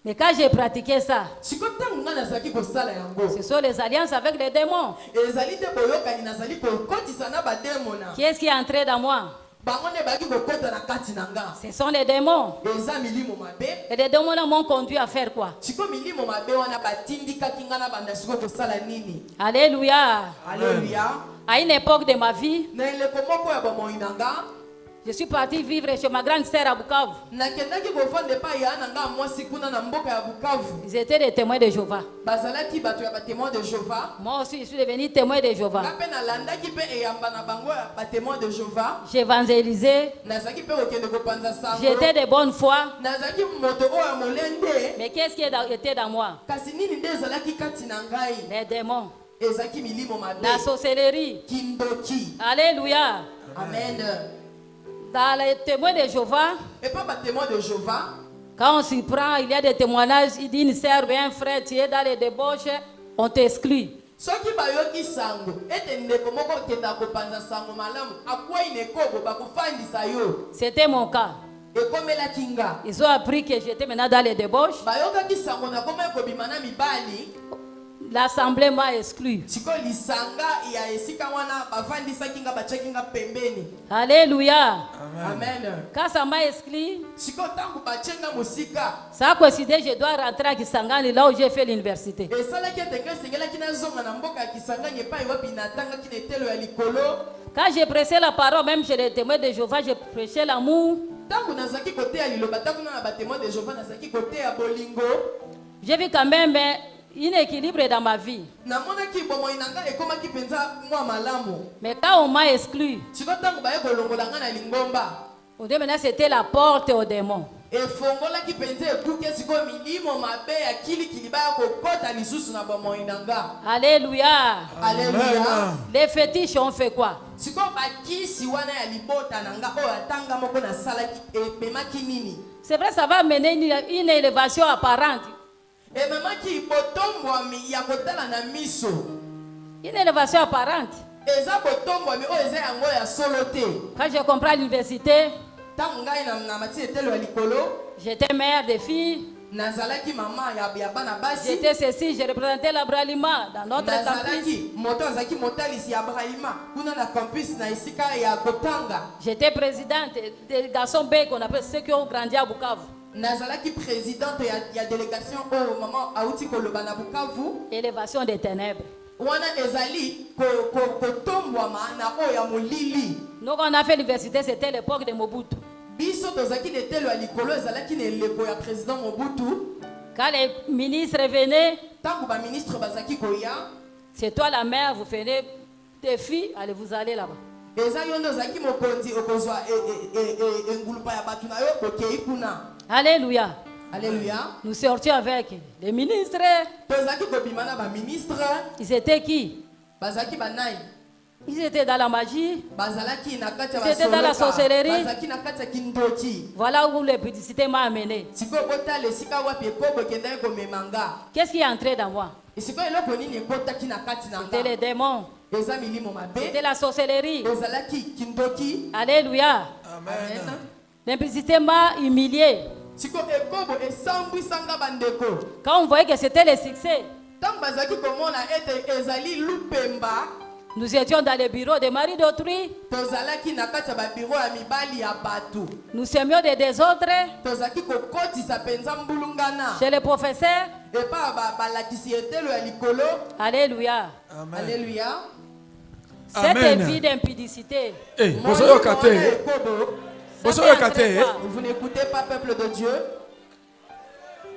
Mais quand j'ai pratiqué ça, Siko ntango ngai nazalaki kosala yango. ce sont les alliances avec les démons. Ezali te boyokani nazali kokotisa na bademona. Qui est-ce qui est entré dans moi? Bango nde bayaki kokota na kati na nga. Ce sont les démons. Eza milimo mabe. Et les démons là m'ont conduit à faire quoi? Siko milimo mabe wana batindikaki nga na banda siko kosala nini. Alléluia. Alléluia. À une époque de ma vie, Na eleko moko ya bomoi na nga. je suis partie vivre chez ma grande sœur à Bukavu. Nakendaki kofanda epai ya na nga mwasi kuna na mboka ya Bukavu. Ils étaient des témoins de Jéhovah. Bazalaki bato ya batémoin de Jéhovah. Moi aussi, je suis devenu témoin de Jéhovah. Nga mpe nalandaki mpe eyamba na bango ya batémoin de Jéhovah. J'évangélisais. Nazalaki mpe kokende kopanza sango. J'étais de bonne foi. Nazalaki moto oyo ya molende. Mais qu'est-ce qui était dans moi? Kasi nini nde ezalaki kati na ngai. Les démons. Ezalaki milimo mabe. La sorcellerie. Kindoki. Alléluia. Amen. Dans les témoins de Jéhovah, Et pas batémoin de Jéhovah. quand on s'y prend, il y a des témoignages. Il dit une sœur, un frère, tu es dans les débauches, on t'exclut. Soki bayoki sango ete ndeko moko okenda kopanza sango malamu akwai nekobo bakofandisa yo. C'était mon cas. Ekomelaki nga. Ils ont appris que j'étais maintenant dans les débauches. Bayokaki sango na koma ekobima na mibali. l'assemblée m'a exclu. sikoyo lisanga ya esika wana bavandisaki nga batiaki nga pembeni. Alléluia. Amen. Quand ça m'a exclu, sikoyo ntango batie nga mosika ça a coïncidé, je dois rentrer à Kisangani, là où j'ai fait l'université. esalaki ete nga esengelaki nazonga na mboka ya Kisangani epai wapi natangaki na etelo ya likolo. Quand j'ai prêché la parole, même chez les témoins de Jéhovah, j'ai prêché l'amour. Ntango nazaki kote ya liloba ntango na batémoin de Jéhovah nazaki kote ya bolingo. J'ai vu quand même un équilibre dans ma vie. namonaki bomoi na nga ekomaki mpenza mwa malamu. Mais quand on m'a exclu, sikoyo ntango baye kolongola nga na lingomba on dit maintenant c'était la porte aux démons. efongolaki mpenza ekuke sikoyo milimo mabe ya kilikili baya kokota lisusu na bomoi na nga. Alléluia. Alléluia. Les fétiches ont fait quoi? sikoyo bakisi wana ya libota na nga oyo atanga moko nasalaki ememaki nini? C'est vrai, ça va mener une élévation apparente. ememaki botombwami ya kotala na miso. Une élévation apparente. eza botombwami oyo eza yango ya solo te. Quand je comprends l'université, ntango ngai na mati etelo ya likolo j'étais mère des filles. nazalaki mama ya bana basi. J'étais ceci, je représentais l'Abralima dans notre campus. nazalaki moto azalaki motalisi ya Abrahima kuna na campus na esika ya kotanga. J'étais présidente des garçons B qu'on appelle ceux qui ont grandi à Bukavu. nazalaki présidente ya délégation oyo mama auti koloba na Bukavu. Élévation des ténèbres. wana ezali kotombwama na oyo ya molili. Nous, quand on a fait l'université, c'était l'époque de Mobutu. biso tozalaki na etelo ya likolo ezalaki na eleko ya président Mobutu. Quand les ministres venaient, ntango baministre bazalaki koya c'est toi la mère, vous venez des filles, allez vous allez là-bas. eza yo nde ozalaki mokonzi okozwa engulupa ya bato na yo kokei kuna. Alléluia. Alléluia. Nous sortions avec les ministres. tozalaki kobima na baministre Ils étaient qui? bazalaki banai Ils étaient dans la magie. bazalaki na kati ya C'était dans la sorcellerie. bazalaki na kati ya kindoki. Voilà où le publicité m'a amené. sikoyo botala esika wapi ekobo ekendaki komema nga. Qu'est-ce qui est entré dans moi? esikoyo eloko nini ekotaki na kati na C'était les nga? démons. eza milimo mabe. C'était la sorcellerie. ezalaki kindoki. Alléluia. Amen. L'impudicité m'a humilié. sikoyo ekobo esambwisanga bandeko. Quand on voyait que c'était le succès, ntango bazalaki komona ete ezali lupemba nous étions dans les bureaux des maris d'autrui. tozalaki na kati ya babiro ya mibali ya bato. Nous semions des désordres tozalaki kokotisa mpenza mbulungana chez les professeurs. epa balakisi etelo ya likolo. Alléluia. Alléluia. Cette vie d'impudicité. Moyoka te. Ça fait entrer quoi? Vous n'écoutez pas, peuple de Dieu.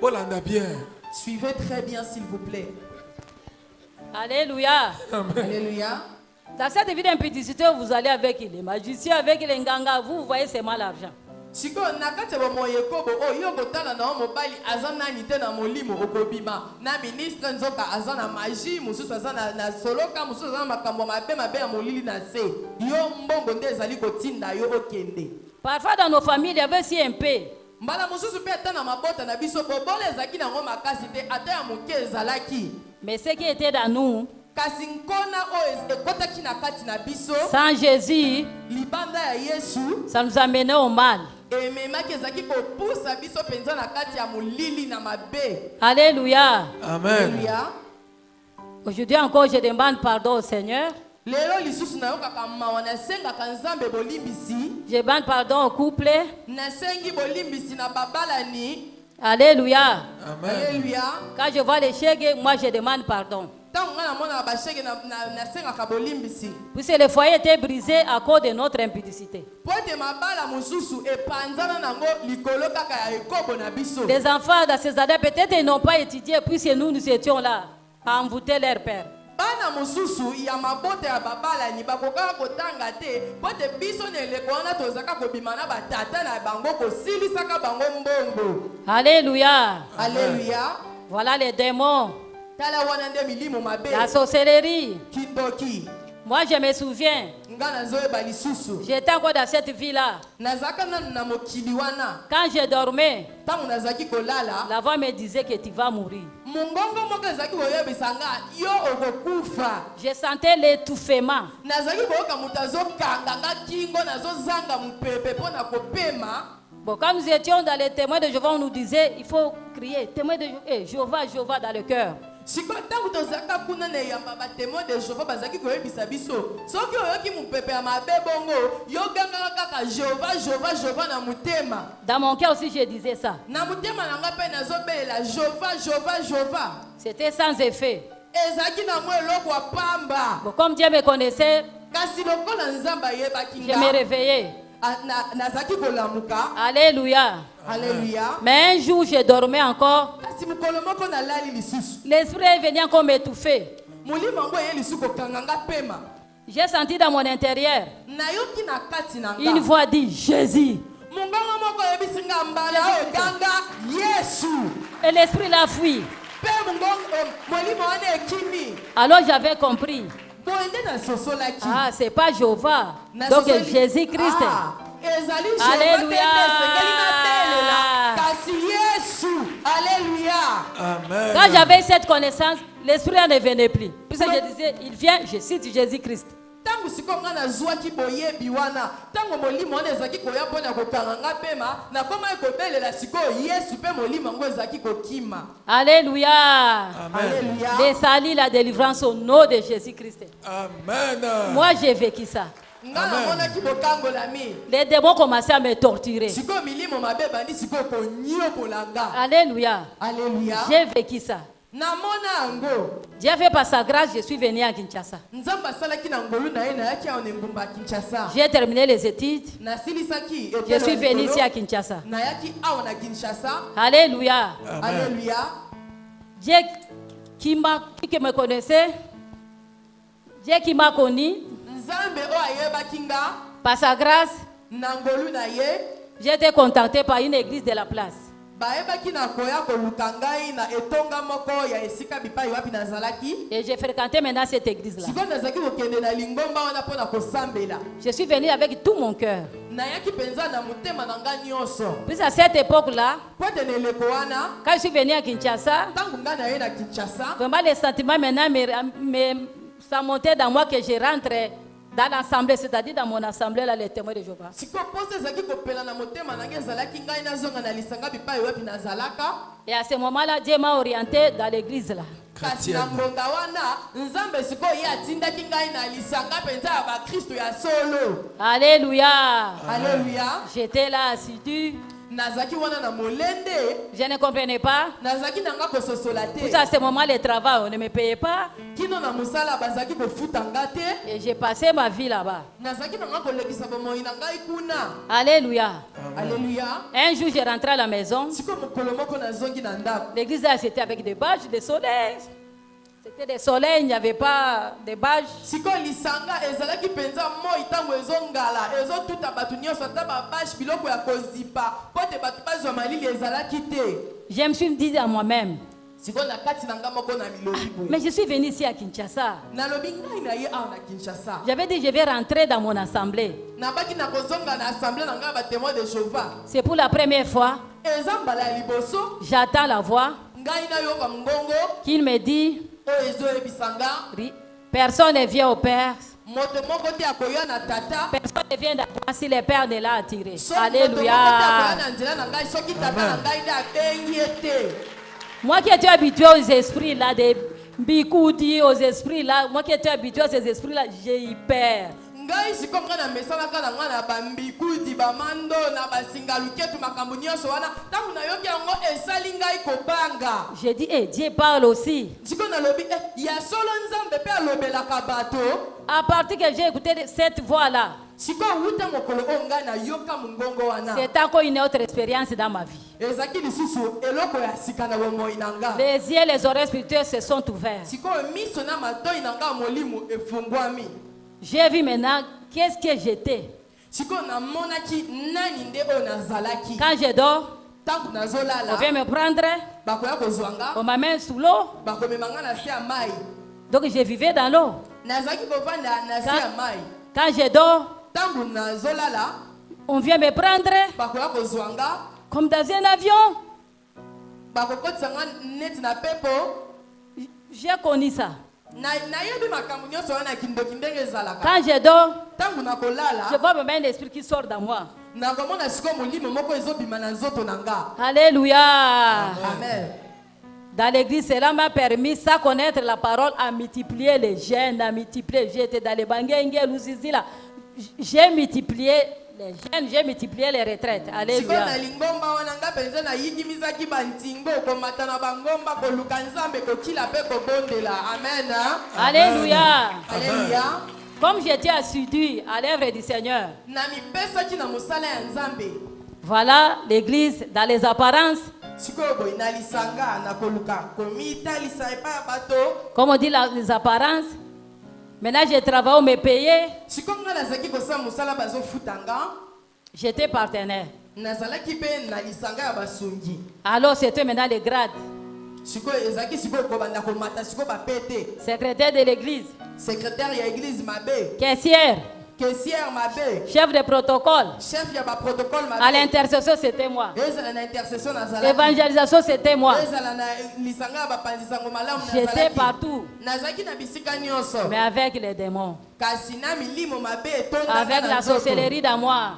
Bolanda bien. Suivez très bien, s'il vous plaît. Alléluia. Alléluia. Dans cette vie d'impudicité, vous allez avec les magiciens, avec les nganga, vous voyez seulement l'argent. siko na kati ya bomoi ekobo oyo yo kotala na mobali aza nani te na molimo okobima na ministre nzoka aza na magie mosusu aza na soloka mosusu aza na makambo mabe ya molili na se yo mbongo nde ezali kotinda yo okende. Parfois dans nos familles, il y avait si un peu. mbala mosusu mpe ata na mabota na biso bobola ezalaki nango makasi te ata ya moke ezalaki. Mais ce qui était dans nous, kasi nkona oyo ekotaki na kati na biso sans Jésus, libanda ya Yesu ça nous amenait au mal. ememaki ezalaki kopusa biso mpenza na kati ya molili na mabe. Alléluia. Amen. Alléluia. Aujourd'hui encore, je demande pardon au Seigneur. lelo lisusu nayokaka mawa nasengaka nzambe bolimbisi. Je demande pardon au couple. nasengi bolimbisi na babalani. Alléluia. Amen. Alléluia. Quand je vois les chèques, moi je demande pardon. ntango ngai namona bashege nasengaka bolimbisi. Puisque le foyer était brisé à cause de notre impudicité. po ete mabala mosusu epanzana nango likolo kaka ya ekobo na biso. Les enfants dans ces années, peut-être ils n'ont pas étudié puisque nous étions là à envoûter leur père. bana mosusu ya mabota ya babalani bakokaka kotanga te po ete biso na eleko wana tozalaka kobima na batata na bango kosilisaka bango mbongo. Alléluia. Alléluia. Voilà les démons, tala wana nde milimo mabe. la sorcellerie. kindoki. Moi je me souviens, nga nazoyeba lisusu j'étais encore dans cette vie-là. nazalaka nanu na mokili wana. Quand je dormais, ntango nazalaki kolala la voix me disait que tu vas mourir. mongongo moko ezalaki koyebisa nga yo okokufa. Je sentais l'étouffement. nazalaki koyoka moto azokanga nga kingo nazozanga mopepe mpo na kopema. Bon, quand nous étions dans les témoins de Jéhovah, on nous disait il faut crier témoin de Jéhovah, Jéhovah dans le cœur. siko tangu tozaka kuna na yamba ba témoin de Jéhovah bazaki koyebisa biso soki oyoki mupepe ya mabe bongo yoganga kaka Jéhovah na mutema. Dans mon cœur aussi je disais ça. Na mutema nanga pe nazobela Jéhovah. C'était sans effet. Ezaki na mo eloko apamba. Bon, comme Dieu me connaissait, Kasi lokola nzamba yebaki nga. je me réveillais. Nazaki kolamuka. Alléluia. Alléluia. Mais un jour, je dormais encore. Kasi mukolo moko na lali lisusu. L'esprit est venu encore m'étouffer. Mulima ngo ye lisusu kokanganga pema. J'ai senti dans mon intérieur Nayoki na kati nanga. une voix dit Jésus. Mungongo moko yebisi nga mbala o ganga Yesu. Et l'esprit l'a fui. Pe mungongo molimo wana ekimi. Alors j'avais compris. Boende na sosolaki. Ah, c'est pas Jéhovah. Donc Jésus-Christ. Ezali Alléluia. Kasi Yesu. Alléluia. Amen. Quand j'avais cette connaissance, l'esprit ne venait plus. Puisque je disais, il vient, je cite Jésus-Christ. Tango sikonga na zwaki boyebi wana tango molimo wana ezaki koya pona kokanga pema na koma ekobelela siko Yesu pe molimo ngo ezaki kokima. Alléluia. Alléluia. Les salis, la délivrance au nom de Jésus-Christ. Amen. Moi, j'ai vécu ça. Ngana mona ki bokango la mi. Les démons commençaient à me torturer. Siko milimo mabe bandi siko ko nyio bolanga. Alléluia. Alléluia. J'ai vécu ça. Na mona ngo. Dieu fait par sa grâce, je suis venu à Kinshasa. Nzamba salaki na ngolu na ye na yaki a ngumba Kinshasa. J'ai terminé les études. Na silisaki Je suis venu ici à Kinshasa. na yaki a na Kinshasa. Alléluia. Alléluia. Dieu qui me connaissait, Dieu qui m'a connu, Nzambe o ayeba kinga par sa grâce, na ngolu na ye. j'ai été contacté par une église de la place. Baebaki na koya koluka ngai na etonga moko ya esika bipai wapi nazalaki. Et j'ai fréquenté maintenant cette église-là. Siko nazaki kokende na lingomba wana pona kosambela. Je suis venu avec tout mon cœur. Nayaki penza na mutema na nga nyonso. Puis à cette époque-là, Pote na eleko wana quand je suis venu à Kinshasa, tangu nga na ye na Kinshasa. vraiment les sentiments maintenant ça montait dans moi que je rentre dans l'assemblée, c'est-à-dire dans mon assemblée, là, les témoins de Jéhovah. Siko pose ezaki kopela na motema na nga ezalaki ngai nazonga na lisanga bipai wapi nazalaka. Et à ce moment-là, Dieu m'a orienté dans l'église là. Kasi na ngonga wana nzambe siko ye atindaki ngai na lisanga penza ya bakristo ya solo. Alléluia. Alléluia. J'étais là assidu. Nazaki wana na molende. Je ne comprenais pas. Nazaki nanga kososola te. Puis à ce moment, le travail, on ne me payait pas. Kino na musala bazaki kofuta nga te. Et j'ai passé ma vie là-bas. Nazaki nanga kolekisa bomoi na ngai kuna. Alléluia. Alléluia. Un jour, j'ai rentré à la maison. Siko mokolo moko nazongi na ndako. L'église là, c'était avec des bâches, des soleils. C'était des soleils, il n'y avait pas de bâches. Siko lisanga ezalaki penza moi tango ezongala ezotuta batu nyonso ata babashi biloko ya kozipa po te batu bazwa malili ezalaki te. Je me suis dit à moi-même, Siko na kati na nga moko na milobi boye. mais je suis venu ici à Kinshasa. Nalobi ngai na ye awa na Kinshasa. J'avais dit, je vais rentrer dans mon assemblée. Nabaki na kozonga na assemblée na nga ba témoin de Jéhovah. C'est pour la première fois, Eza mbala ya liboso j'attends la voix ngai na yoka mbongo qui me dit, oyo ezoyebisanga personne ne vient au Père. moto moko te akoya na tata. Personne ne vient d'avoir si le Père ne l'a attiré. Soki moto moko te akoya Alléluia. na nzela na ngai soki tata na ngai nde abengi ye te. Moi qui étais habitué aux esprits là, des bikoudi, aux esprits là, moi qui étais habitué à ces esprits là, j'ai eu peur. Ngai siko nga na mesalaka na nga na bambikudi bamando na basingaluketu makambo nyonso wana ntango nayoki yango esali ngai kobanga. J'ai dit, Dieu parle aussi. Siko nalobi ya solo nzambe mpe alobelaka bato. À partir que j'ai écouté cette voix-là, Siko wuta mokolo oyo ngai nayoka mongongo wana. c'est encore une autre expérience dans ma vie. Ezaki lisusu eloko ya sika na bomoi na nga. Les yeux, les oreilles spirituelles se sont ouverts. Siko miso na matoi na nga molimo efungwami. J'ai vu maintenant qu'est-ce que j'étais. Siko namonaki nani nde oyo nazalaki. Quand je dors, Tango nazolala. on vient me prendre, Bakoya kozwanga. on m'amène sous l'eau. Bakomemanga na se ya mai. Donc je vivais dans l'eau. Nazaki kovanda na se ya mai. Quand je dors, Tango nazolala. on vient me prendre Bakoya kozwanga. comme dans un avion. Bakokotisanga neti na pepo. J'ai connu ça. Nayebi makambo nyonso wana kindoki ndenge ezalaka. Quand je dors, Tango je nakolala. vois même un esprit qui sort dans moi. Nakomona siko molimo moko ezobima na nzoto na nga. Alléluia. Amen. dans l'église, cela m'a permis, sans connaître la parole, à multiplier les jeunes, à multiplier. J'étais dans les Bangenge, Lusizila. J'ai multiplié les jeunes, j'ai multiplié les retraites. Alléluia. Amen. Alléluia. Alléluia. Comme j'étais assidu à l'œuvre du Seigneur. Voilà l'église dans les apparences. Comme on dit les apparences. Maintenant je travaille, on me payait. J'étais partenaire. Alors c'était maintenant les grades. Secrétaire de l'église. Secrétaire de l'église Mabé. Caissière. Caissière Mabé. Chef de protocole. Chef de protocole Mabé. À l'intercession c'était moi. L'évangélisation c'était moi. J'étais partout. Mais avec les démons. Avec la sorcellerie dans moi.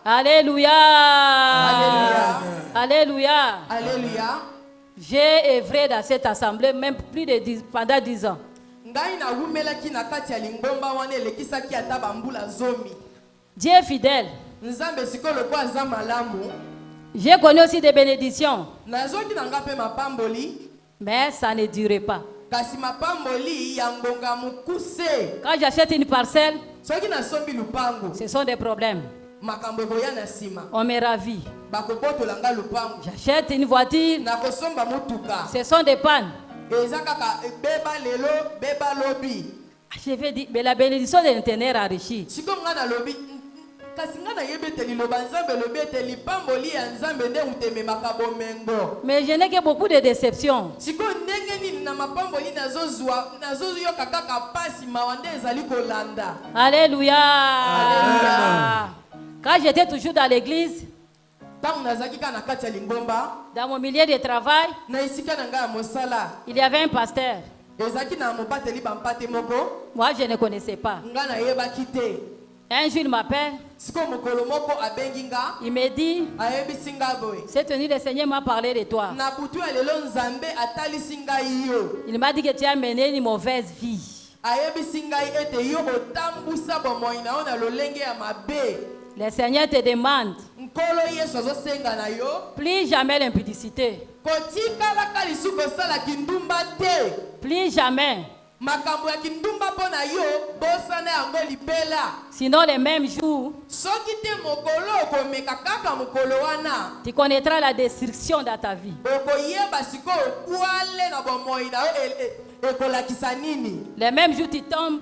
Alléluia. Alléluia. Alléluia. Alléluia. J'ai œuvré dans cette assemblée même plus de pendant 10 ans. Dieu est fidèle. J'ai connu aussi des bénédictions. Mais ça ne durait pas. Quand j'achète une parcelle, ce sont des problèmes. On me ravit. J'achète une voiture, ce sont des pannes. Je vais dire, mais la bénédiction de l'Éternel enrichit. Mais je n'ai que beaucoup de déceptions. Alléluia. Alléluia. Quand j'étais toujours dans l'église, dans mon milieu de travail, il y avait un pasteur. Moi, je ne connaissais pas. Un jour, il m'appelle. Il me dit, cette nuit, le Seigneur m'a parlé de toi. Il m'a dit que tu as mené une mauvaise vie. Le Seigneur te demande plus jamais l'impudicité. Plus jamais. Sinon les mêmes jours, tu connaîtras la destruction dans ta vie. Les mêmes jours tu tombes.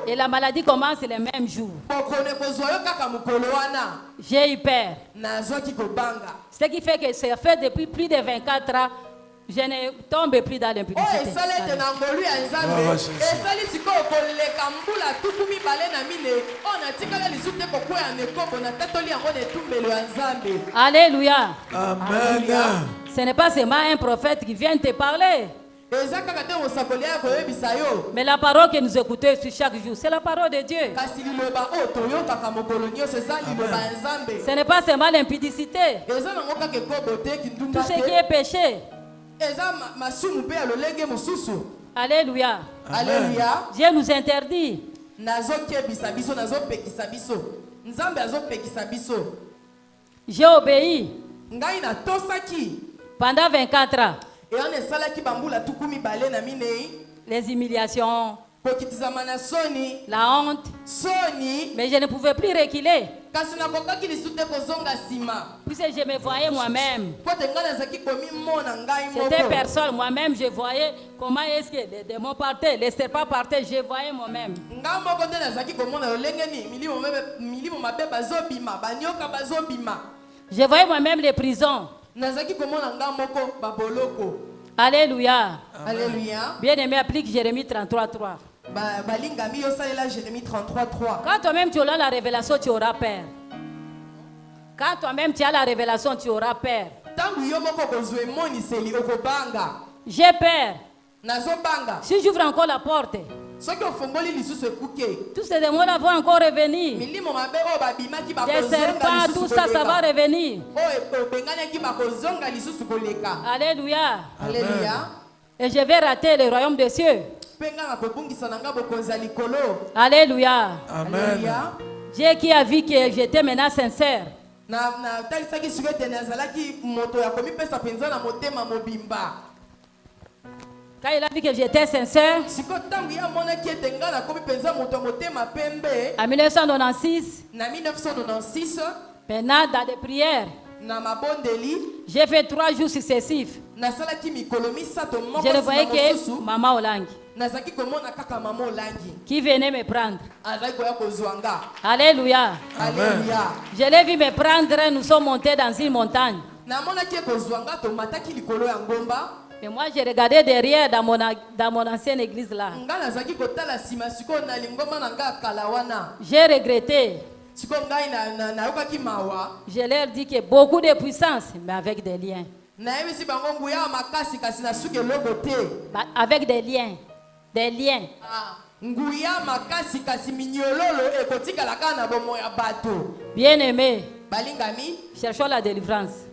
Et la maladie commence les mêmes jours. J'ai eu peur. Ce qui fait que ça fait depuis plus de 24 ans, je ne tombe plus dans l'impudicité. Alléluia. Amen. Ce n'est pas seulement un prophète qui vient te parler. Mais la parole que nous écoutons chaque jour, c'est la parole de Dieu. Ce n'est pas seulement l'impudicité. Tout ce qui est péché. Alléluia. Alléluia. Dieu nous interdit. J'ai obéi pendant 24 ans. Les humiliations, la honte, mais je ne pouvais plus reculer. Puisque je me voyais moi-même. C'était personne, moi-même je voyais comment est-ce que les démons partaient, les serpents partaient, je voyais moi-même. Je voyais moi-même les prisons. Alléluia. Alléluia. Bien-aimé, applique Jérémie 33:3. Quand toi-même tu auras la révélation, tu auras peur. Quand toi-même tu as la révélation, tu auras peur. J'ai peur. Si j'ouvre encore la porte, soki ofongoli lisusu ekuke tous ces démons-là vont encore revenir. milimo mabe oyo babimaki Des bakozonga serpents, tout lisusu ça, ça va koleka revenir. oyo ebenganaki bakozonga lisusu koleka. Alléluia. Alléluia. Et je vais rater le royaume des cieux. mpe nga na kobungisa na nga bokonzi ya likolo. Alléluia. Amen. Alléluia. Dieu qui a vu que j'étais maintenant sincère. natalisaki sikoyo ete nazalaki moto ya komipesa mpenza na motema mobimba. Quand il a vu que j'étais sincère, sikoyo ntango ye amonaki ete nga nakomi mpenza moto ya motema pembe en 1996, na 1996 maintenant dans des prières, na mabondeli j'ai fait 3 jours successifs. nasalaki mikolo misato moko Je le nsima voyais que mosusu Maman Olangi, nazalaki komona kaka mama olangi qui venait me prendre. azalaki koya kozwa nga. Alléluia. Alléluia. Je l'ai vu me prendre, nous sommes montés dans une montagne. namonaki ekozwa nga tomataki likolo ya ngomba. Et moi, j'ai regardé derrière dans mon ancienne église là. nga nazalaki kotala nsima sikoyo na lingomba na nga kala wana. J'ai regretté. sikoyo ngai nayokaki mawa. Je leur dis que beaucoup de puissance, mais avec des liens. nayebisi bango nguya ya makasi kasi nasuki eloko te. Avec des liens. Des liens. nguya makasi kasi minyololo ekotikala kaka na bomo ya bato. Bien-aimés, balingami cherchons la délivrance.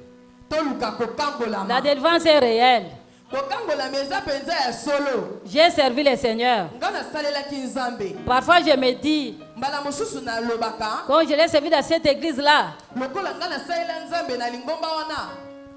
toluka kokangolama. La délivrance est réelle. kokangolama eza mpenza ya solo. J'ai servi le Seigneur. nga nasalelaki nzambe. Parfois, je me dis, mbala mosusu nalobaka quand je l'ai servi dans cette église-là, lokola nga nasalela nzambe na lingomba wana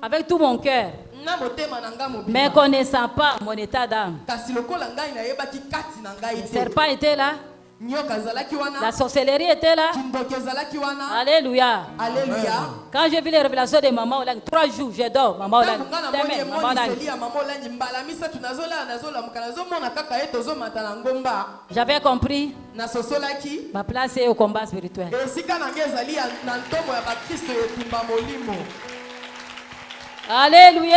avec tout mon cœur, na motema na nga mais mobima. connaissant pas mon état d'âme. kasi lokola ngai nayebaki kati na ngai Le te. serpent était là, nyoka ezalaki la wana. sorcellerie était là. kindoki ezalaki wana. Alléluia. Alléluia. Quand j'ai vu les révélations de Maman Olang, 3 jours, je dors. Maman Olang, ntango nga namoni demain, Maman Olang. emoniseli ya mama olangi mbala misatu nazolala nazolamuka nazomona kaka ye tozomata na ngomba. J'avais compris, nasosolaki ma place est au combat spirituel. esika na ngai ezali na ntombo ya bakristo etumba molimo. Alléluia.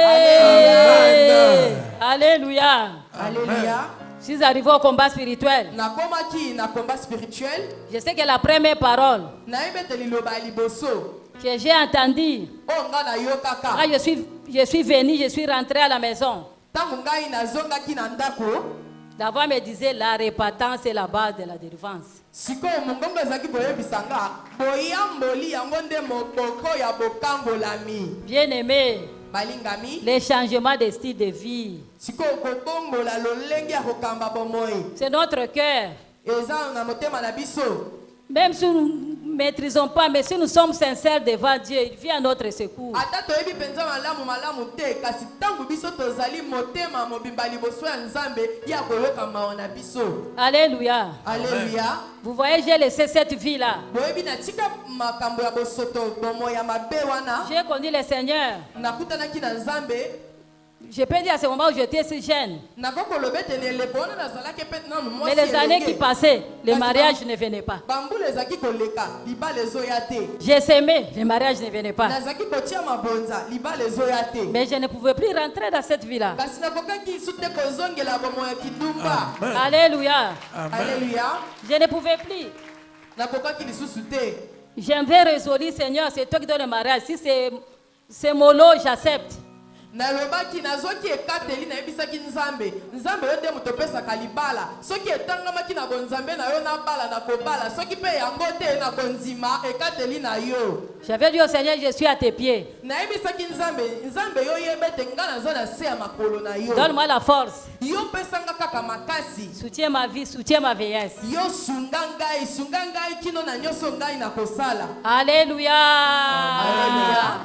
Amen. Alléluia. Alléluia. Je suis arrivé au combat spirituel. nakomaki na combat spirituel. Je sais que la première parole nayebi ete liloba ya liboso que j'ai entendue, oyo nga nayokaka quand je suis venu, je suis rentré à la maison. ntango ngai nazongaki na ndako. La voix me disait, la répentance est la base de la délivrance. sikoyo mongongo ezalaki koyebisa nga boyamboli yango nde moboko ya bokangolami. Bien-aimé, balingami les changements de style de vie, sikoyo kobongola lolenge ya kokamba bomoi c'est notre cœur. eza na motema na biso. Même si nous ne maîtrisons pas, mais si nous sommes sincères devant Dieu, il vient à notre secours. ata toyebi mpenza malamu te kasi ntango biso tozali motema mobimba liboso ya nzambe ya koyoka mawa na biso. Alléluia. Alléluia. Vous voyez, j'ai laissé cette vie-là. boyebi natika makambo ya bosoto bomoi ya mabe wana. J'ai connu le Seigneur. nakutanaki na nzambe. Je peux dire à ce moment où j'étais si jeune. nakokoloba ete na eleko wana nazalaki mpe nanu Mais mwasi les années qui elenge. passaient, le Kasi mariage ne venait pas. bambula ezalaki koleka libala ezoya te. J'ai s'aimé, le mariage ne venait pas. nazalaki kotia mabonza libala ezoya te. Mais je ne pouvais plus rentrer dans cette vie-là. kasi nakokaki su te kozongela bomo ya kidumba. Amen. Alléluia. Amen. Alléluia. Je ne pouvais plus. nakokaki lisusu te. J'avais résolu, Seigneur, c'est toi qui donnes le mariage. Si c'est mollo, j'accepte. nalobaki nazwaki ekateli nayebisaki nzambe oyo nde moto opesaka libala soki etangamaki na bonzambe na yo nabala na kobala soki mpe yango te na kondima ekateli na yo. J'avais dit au Seigneur, je suis à tes pieds. nayebisaki nzambe yo yeba ete nga naza na se ya makolo na yo. Donne-moi la force. yo pesanga kaka makasi. Soutiens ma vie, soutiens ma vieillesse. yo sunga ngai kino na nyonso ngai na kosala. Alléluia. Alléluia.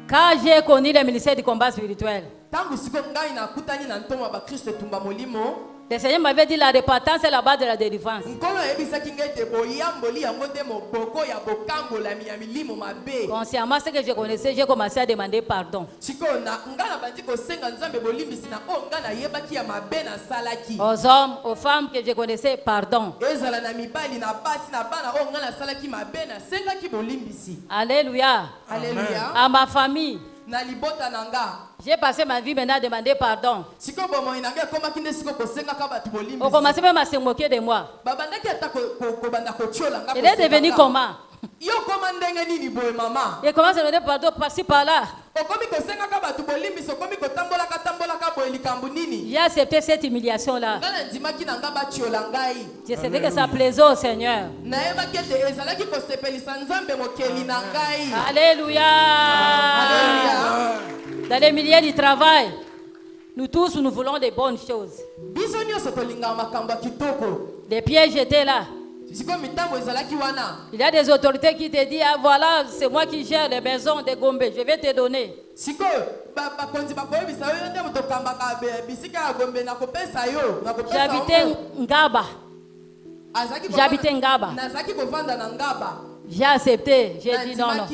Quand j'ai connu le ministère du combat spirituel, ntango sikoyo ngai nakutani na ntomo ya bakristo etumba molimo. le Seigneur m'avait dit la repentance est la base de la délivrance. nkolo ayebisaki ngai ete boyamboli yango nde moboko ya bokangolami ya milimo mabe. Consciemment, ce que je connaissais, j'ai commencé à demander pardon. sikoyo ngai nabandi kosenga nzambe bolimbisi na oyo ngai nayebaki ya mabe nasalaki. Aux hommes, aux femmes que je connaissais, pardon. ezala na mibali na basi na bana oyo ngai nasalaki mabe nasengaki bolimbisi. Alléluia. Alléluia. À ma famille, na libota na nga. j'ai passé ma vie maintenant à demander pardon. sikoyo bomoi na ngai ekomaki nde sikoyo kosengaka bato On commençait bolimbisi. même à se moquer de moi. babandaki ata kobanda kotiola nga Il est devenu kosengaka. comment? Yo komandenge nini boye mama? Et commence à me demander pardon par-ci par-là. Okomi kosenga ka batu bolimbi sokomi kotambola ka boye likambu nini? J'ai accepté cette humiliation-là. Ngana ndimaki na ngaba tiola ngai. Je savais que ça plaisait au Seigneur. Naeba kete ezalaki kosepelisa nzambe mokeli na ngai. Alléluia. Alléluia. Dans les milieux du travail, nous tous, nous voulons des bonnes choses. Biso nyonso tolinga makambo kitoko. Les pièges étaient là. Siko mitambo ezalaki wana. Il y a des autorités qui te disent, ah voilà, c'est moi qui gère les maisons de Gombe, je vais te donner. Siko bakonzi bakoyebisa yo nde moto kambaka bisika ya Gombe na kopesa yo na kopesa. J'habitais Ngaba. J'habitais Ngaba. Nazaki kovanda na Ngaba. J'ai accepté, j'ai dit non, non.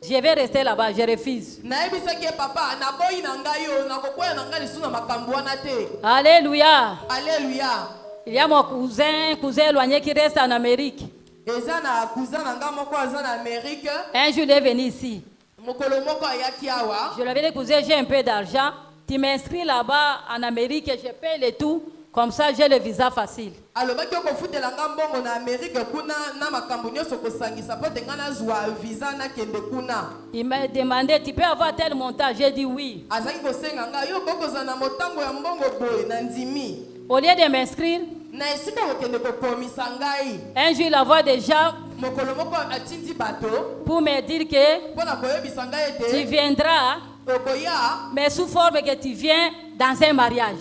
Je vais rester là-bas, je refuse. Naebisaki papa na boyi na ngai yo na kokoya na ngai lisu na makambo wana te. Alléluia. Alléluia. Il y a mon cousin éloigné qui reste en Amérique. Eza na cousin na nga moko aza na Amérique. Un jour, il est venu ici. Mokolo moko ayaki awa. Je lui avais dit, cousin, j'ai un peu d'argent. Tu m'inscris là-bas en Amérique et je paye le tout. Comme ça, j'ai le visa facile. Alobaki okofutela nga mbongo na Amérique kuna na makambo nyonso kosangisa po te nga nazwa visa na kende kuna. Il m'a demandé, tu peux avoir tel montant? J'ai dit oui. Azaki kosenga nga yo kokoza na motango ya mbongo boye na ndimi. Au lieu de m'inscrire, Na esika kokende kokomisa ngai. un jour, il envoie des gens Mokolo moko atindi bato. pour me dire que Pona koyebisa ngai tu ete. viendras, Okoya. mais sous forme que tu viens dans un mariage.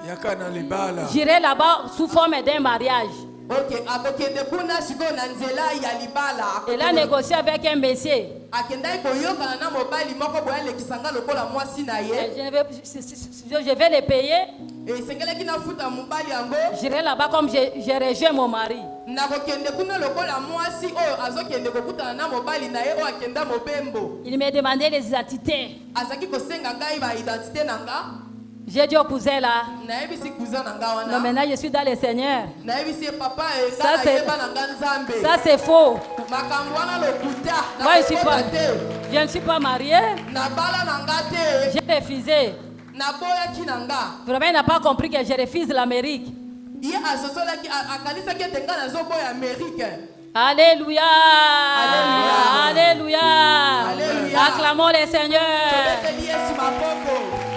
Yakana libala. J'irai là-bas sous forme d'un mariage. Ok, akokende kuna siko na nzela ya libala. Il a négocié avec un monsieur. Akendai koyokana na mobali moko boya lekisanga lokola mwasi na ye. Je vais les payer. Et sengeleki na futa mobali yango. J'irai là-bas comme j'ai rejoint mon mari. Na kokende kuna lokola mwasi oyo azokende kokutana na mobali na ye oyo akenda mobembo. Il me demandait les identités. Azaki kosenga ngai ba identité nanga. J'ai dit au cousin là, Naebisi cousin nanga wana. non maintenant je suis dans le Seigneur. Naebisi papa e Ça, nga c'est- yeba nanga nzambe. Ça c'est faux. Makambo wana lokuta. Moi je ne suis pas marié. Na bala nanga te. J'ai refusé. Na boya ki nanga. Vraiment il n'a pas compris que je refuse l'Amérique. Ye asosolaki akanisaki ete nga nazoboya Amérique. Alléluia. Alléluia. Alléluia. Alléluia. Acclamons le Seigneur. Tobeteli Yesu maboko.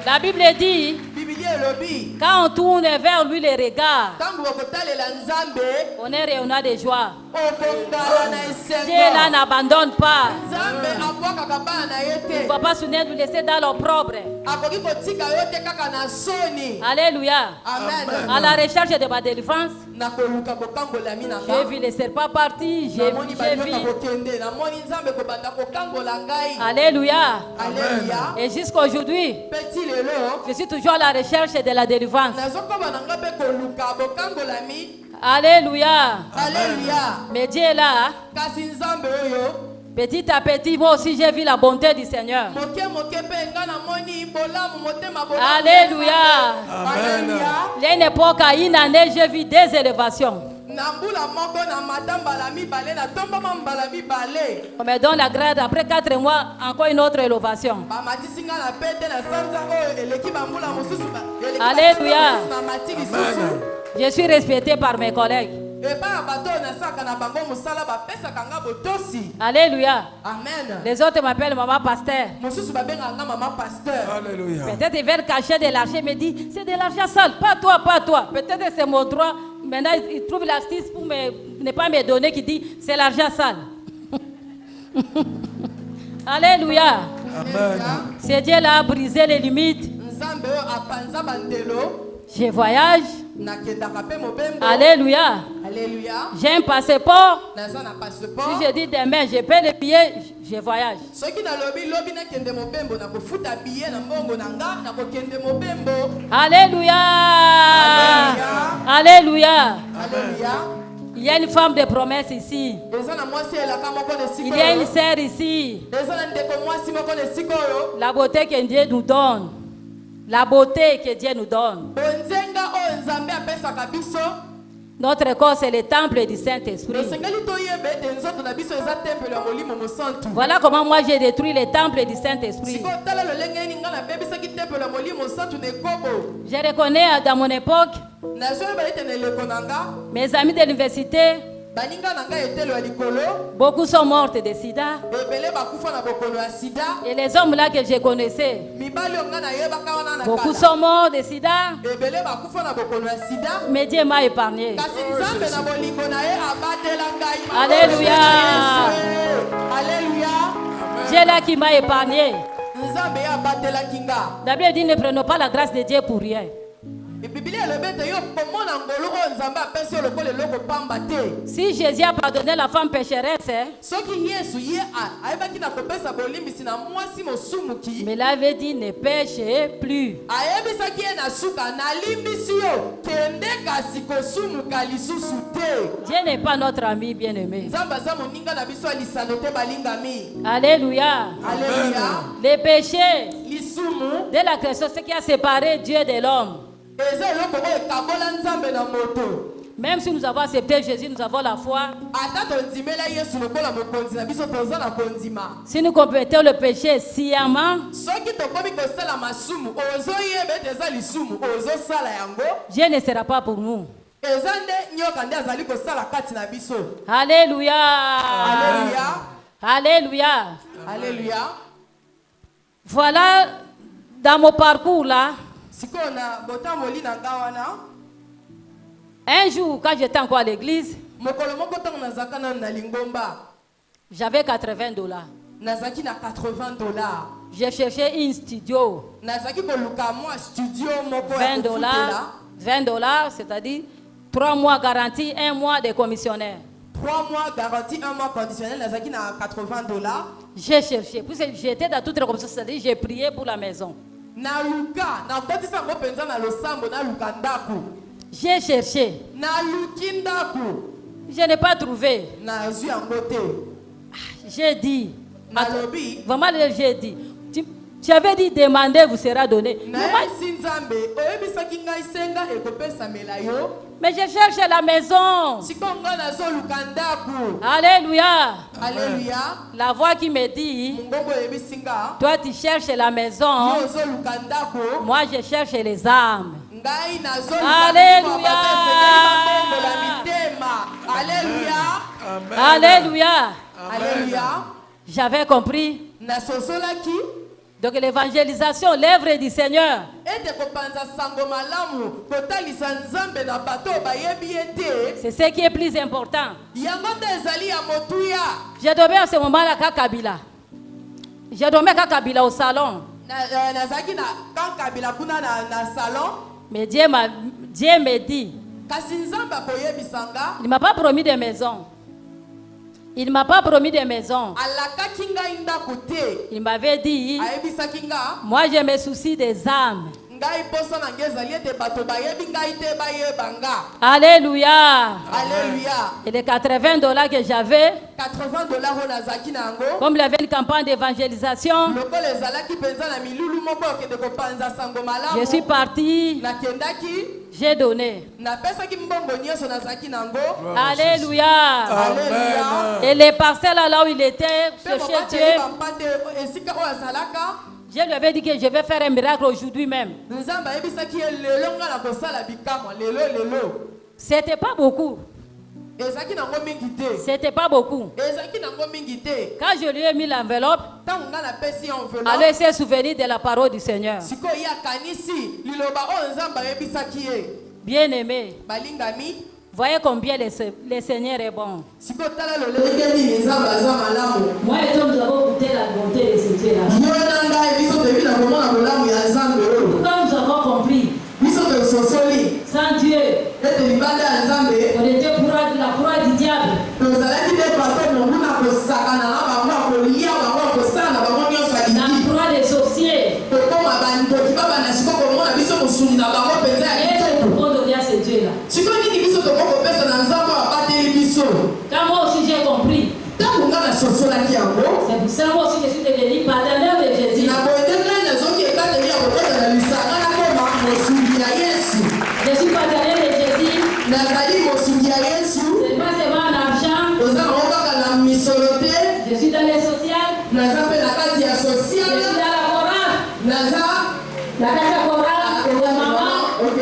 La Bible dit, Biblia elobi. quand on tourne vers lui les regards, Tango okotalela nzambe. on est rayonnant de joie. Okongala na Dieu là esengo. n'abandonne pas. Nzambe abwakaka bana na ye Il ne te. va pas se nous laisser dans l'opprobre. Akoki kotika yo te kaka na soni. Alléluia. Amen. À la recherche de ma délivrance, Nakoluka kokangola j'ai minanga. vu les serpents partir, j'ai Namoni vu. banyoka kokende. Namoni nzambe kobanda kokangola ngai. Alléluia. Alléluia. Et jusqu'aujourd'hui, Petit lelo. je suis toujours à la recherche de la délivrance. Nazokoba nanga pe koluka bokangola mi. Alléluia. Alléluia. Mais Dieu est là. Kasi nzambe oyo. Petit à petit, moi aussi j'ai vu la bonté du Seigneur. Moke moke pe nga namoni bolamu motema bolamu. Alléluia. Alléluia. Il y a une époque, à une année, j'ai vu des élévations. Na mbula moko na matambala mibale na tombama mbala mibale. On me donne la grâce, après 4 mois, encore une autre élévation. Bamatisi nga na pete na sanza oyo eleki bambula mosusu ba. eleki Alléluia. basanza mosusu na mati lisusu. Je suis respecté par mes collègues. Epa ya bato oyo nasalaka na bango mosala bapesaka nga botosi. Alléluia. Amen. Les autres m'appellent maman pasteur. Mosusu babengaka nga mama pasteur. Alléluia. Peut-être ils veulent cacher de l'argent, ils me disent c'est de l'argent sale, pas toi, pas toi. Peut-être que c'est mon droit. Maintenant ils trouvent l'astuce pour ne pas me donner qui dit c'est l'argent sale. Alléluia. Amen. C'est Dieu là a brisé les limites. Nzambe oyo apanza bandelo. Je voyage. Nakendaka pe mobembo. Alléluia. Alléluia. J'ai un passeport. Naza na passeport. Si je dis demain, je paie le billet, je voyage. Soki nalobi lobi nakende mobembo nakofuta billet na mbongo na nga nakokende mobembo. Alléluia. Alléluia. Alléluia. Alléluia. Il y a une femme de promesse ici. Eza na mwasi elaka moko na Il y a une sikoyo. sœur ici. Eza na ndeko mwasi moko na sikoyo. La beauté que Dieu nous donne. La beauté que Dieu nous donne. Bonzenga oyo nzambe apesaka biso. Notre corps, c'est le temple du Saint-Esprit. Voilà comment moi j'ai détruit le temple du Saint-Esprit. Je reconnais dans mon époque, mes amis de l'université, beaucoup sont morts de sida. Et les hommes là que je connaissais, beaucoup sont morts de sida. Mais Dieu m'a épargné. Alléluia. Dieu là qui m'a épargné. D'abord dit, ne prenons pas la grâce de Dieu pour rien. Si Jésus a pardonné la femme pécheresse, mais il avait dit ne péchez plus. Dieu n'est pas notre ami bien-aimé. Alléluia. Les péchés de la création, ce qui a séparé Dieu de l'homme. Même si nous avons accepté Jésus, nous avons la foi. Si nous commettons le péché sciemment, Dieu ne sera pas pour nous. Alléluia. Alléluia. Alléluia. Voilà, dans mon parcours là, un jour, quand j'étais encore à l'église, j'avais $80. J'ai cherché un studio. $20, c'est-à-dire 3 mois garantie, 1 mois de commissionnaire. 3 mois garantie, 1 mois conditionnel, nazaki na $80. J'ai cherché, puisque j'étais dans toutes les commissions, c'est-à-dire j'ai prié pour la maison. J'ai cherché. Je n'ai pas trouvé. J'ai dit. Vraiment, j'ai dit. Tu avais dit demander, vous sera donné. Mais je cherche la maison. Alléluia. Alléluia. La voix qui me dit, toi tu cherches la maison, moi je cherche les âmes. Alléluia. Alléluia. Alléluia. Alléluia. J'avais compris. Donc l'évangélisation, l'œuvre du Seigneur. C'est ce qui est plus important. J'ai dormi à ce moment-là à Kabila. J'ai dormi à Kabila au salon. Mais Dieu me dit, il ne m'a pas promis de maison. Il ne m'a pas promis de maison. Il m'avait dit, moi je me soucie des âmes. Alléluia. Alléluia. Et les $80 que j'avais, comme il y avait une campagne d'évangélisation, je suis parti. J'ai donné. Alléluia. Alléluia. Et les parcelles là où il était, cherchait Dieu. Je lui avais dit que je vais faire un miracle aujourd'hui même. C'était pas beaucoup. C'était pas beaucoup. Quand je lui ai mis l'enveloppe, alors il s'est souvenu de la parole du Seigneur. Bien aimé, voyez combien le Seigneur est bon. Moi et toi, nous avons goûté la bonté de ce Dieu-là. Quand nous avons compris, sans Dieu, on était pour la croix du diable. La croix des sorciers. Et pourquoi donner à ce Dieu-là? Quand moi aussi j'ai compris, c'est pour ça moi aussi je suis devenu partenaire de Jésus. naza La cacha chorale de la maman. ok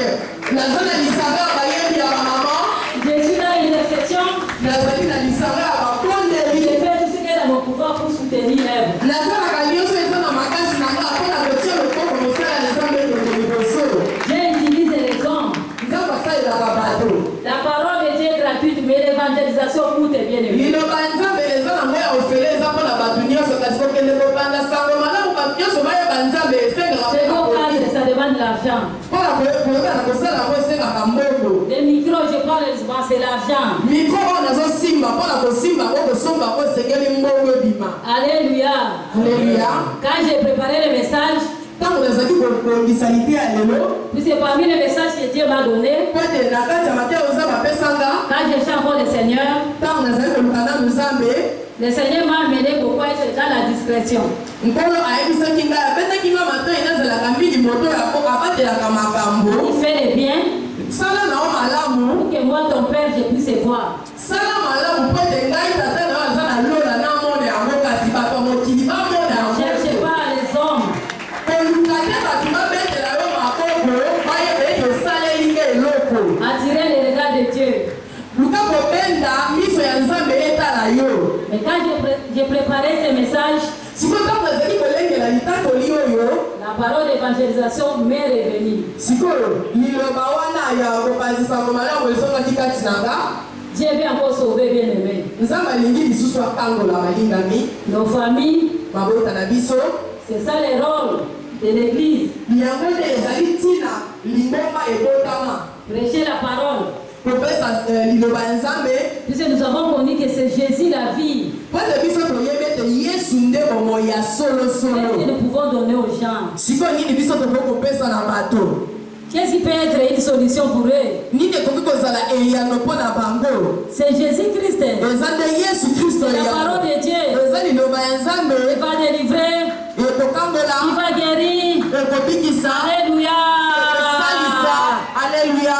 naza na lisanga ya bayembi ya bamama Je suis dans l'intersection. nazali na lisanga ya bakondeli Je fais tout ce qui est dans mon pouvoir pour soutenir l'œuvre. nazalaka nyonso eza na makasi na nga mpona kotia lokoko mosala ya nzambe ekoko liboso J'utilise les hommes. nzambe asalelaka bato La parole de Dieu est gratuite, mais l'évangélisation coûte bien aimé. liloba ya nzambe eza nango ya ofele eza mpona bato nyonso kasi kokende kobanda sango malamu bato nyonso bayeba nzambe esengaka C'est mon cadre, ça demande de l'argent. mpona koyeba na kosala yango esengaka mbongo Les micros, je prends les souvent, c'est l'argent. mikro oyo nazosimba mpona kosimba yango kosomba yango esengeli mbongo ebima Alléluia. alleluya Quand j'ai préparé le message, ntango nazali kobongisa lite ya lelo puisque parmi les messages que Dieu m'a donné, po ete na kati ya mateya oza bapesanga quand je chante encore le Seigneur, ntango nazali koluka nanu nzambe le Seigneur m'a amené pourquoi être dans la discrétion. nkolo ayebisaki ngai abetaki nga matoi nazalaka mingi moto ya mboka abatelaka makambo Il fait le bien sala nao malamu pour que moi, ton Père, je puisse voir. sala malamu po ete ngai tata nao aza na lola namona yango kasi bato ya mokili bamona Ne yango cherchez pas les hommes. koluka te bato babetela yo maboko bayeba ete osaleli nge eloko Attirez le regard de Dieu. luka kobenda miso ya nzambe etala yo Mais quand j'ai préparé ce message, sikoyo ntango ezali kolengela litatoli oyo la parole d'évangélisation m'est revenue. sikoyo liloba wana ya kopanzisango malamu ezongaki kati na nga Dieu veut encore sauver bien-aimés. nzambe alingi lisusu akangola balingami Nos familles, mabota na biso c'est ça le rôle de l'Église. yango nde ezali ntina lingomba ebotama Prêcher la parole. kopesa liloba ya nzambe Puisque nous avons connu que c'est Jésus la vie. po ete biso toyebi ete yesu nde bomoi ya Qu'est-ce que solosolo nous pouvons donner aux gens? sikoyo nini biso tokoki kopesa na bato Qu'est-ce qui peut être une solution pour eux? nini ekoki kozala eyano mpo na bango C'est Jésus-Christ. eza nde yesu kristo C'est la eyano parole de Dieu. eza liloba ya nzambe Il va délivrer. ekokangola Il va guérir. ekobikisa Alléluia. ekosalisa alleluya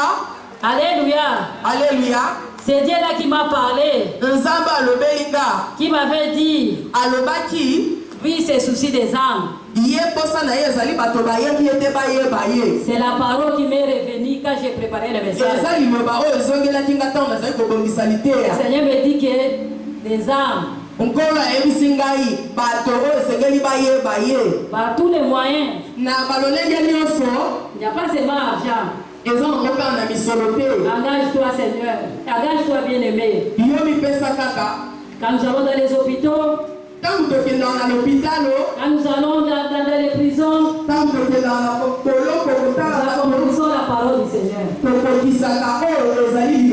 Alléluia. alleluya C'est Dieu là qui m'a parlé, nzambe alobeli nga qui m'avait dit, alobaki oui, c'est souci des âmes. ye posa na ye ezali bato bayebi ete bayeba ye C'est la parole qui m'est revenue quand j'ai préparé le message. eza liloba oyo ezongelaki nga ntango nazali kobongisa Le liteya Seigneur me dit que les âmes, nkolo ayebisi ngai bato oyo esengeli bayeba ye par tous les moyens, na balolenge nyonso il n'y a pas seulement l'argent. eza nango kaka na misolo te Engage-toi, Seigneur. Engage-toi, bien-aimé. yo mipesa kaka Quand nous allons dans les hôpitaux, ntango tokendaka na lopitalo quand nous allons dans les prisons, ntango tokendaka na boloko nous kotala accomplissons la parole du Seigneur. tokokisaka oyo ezali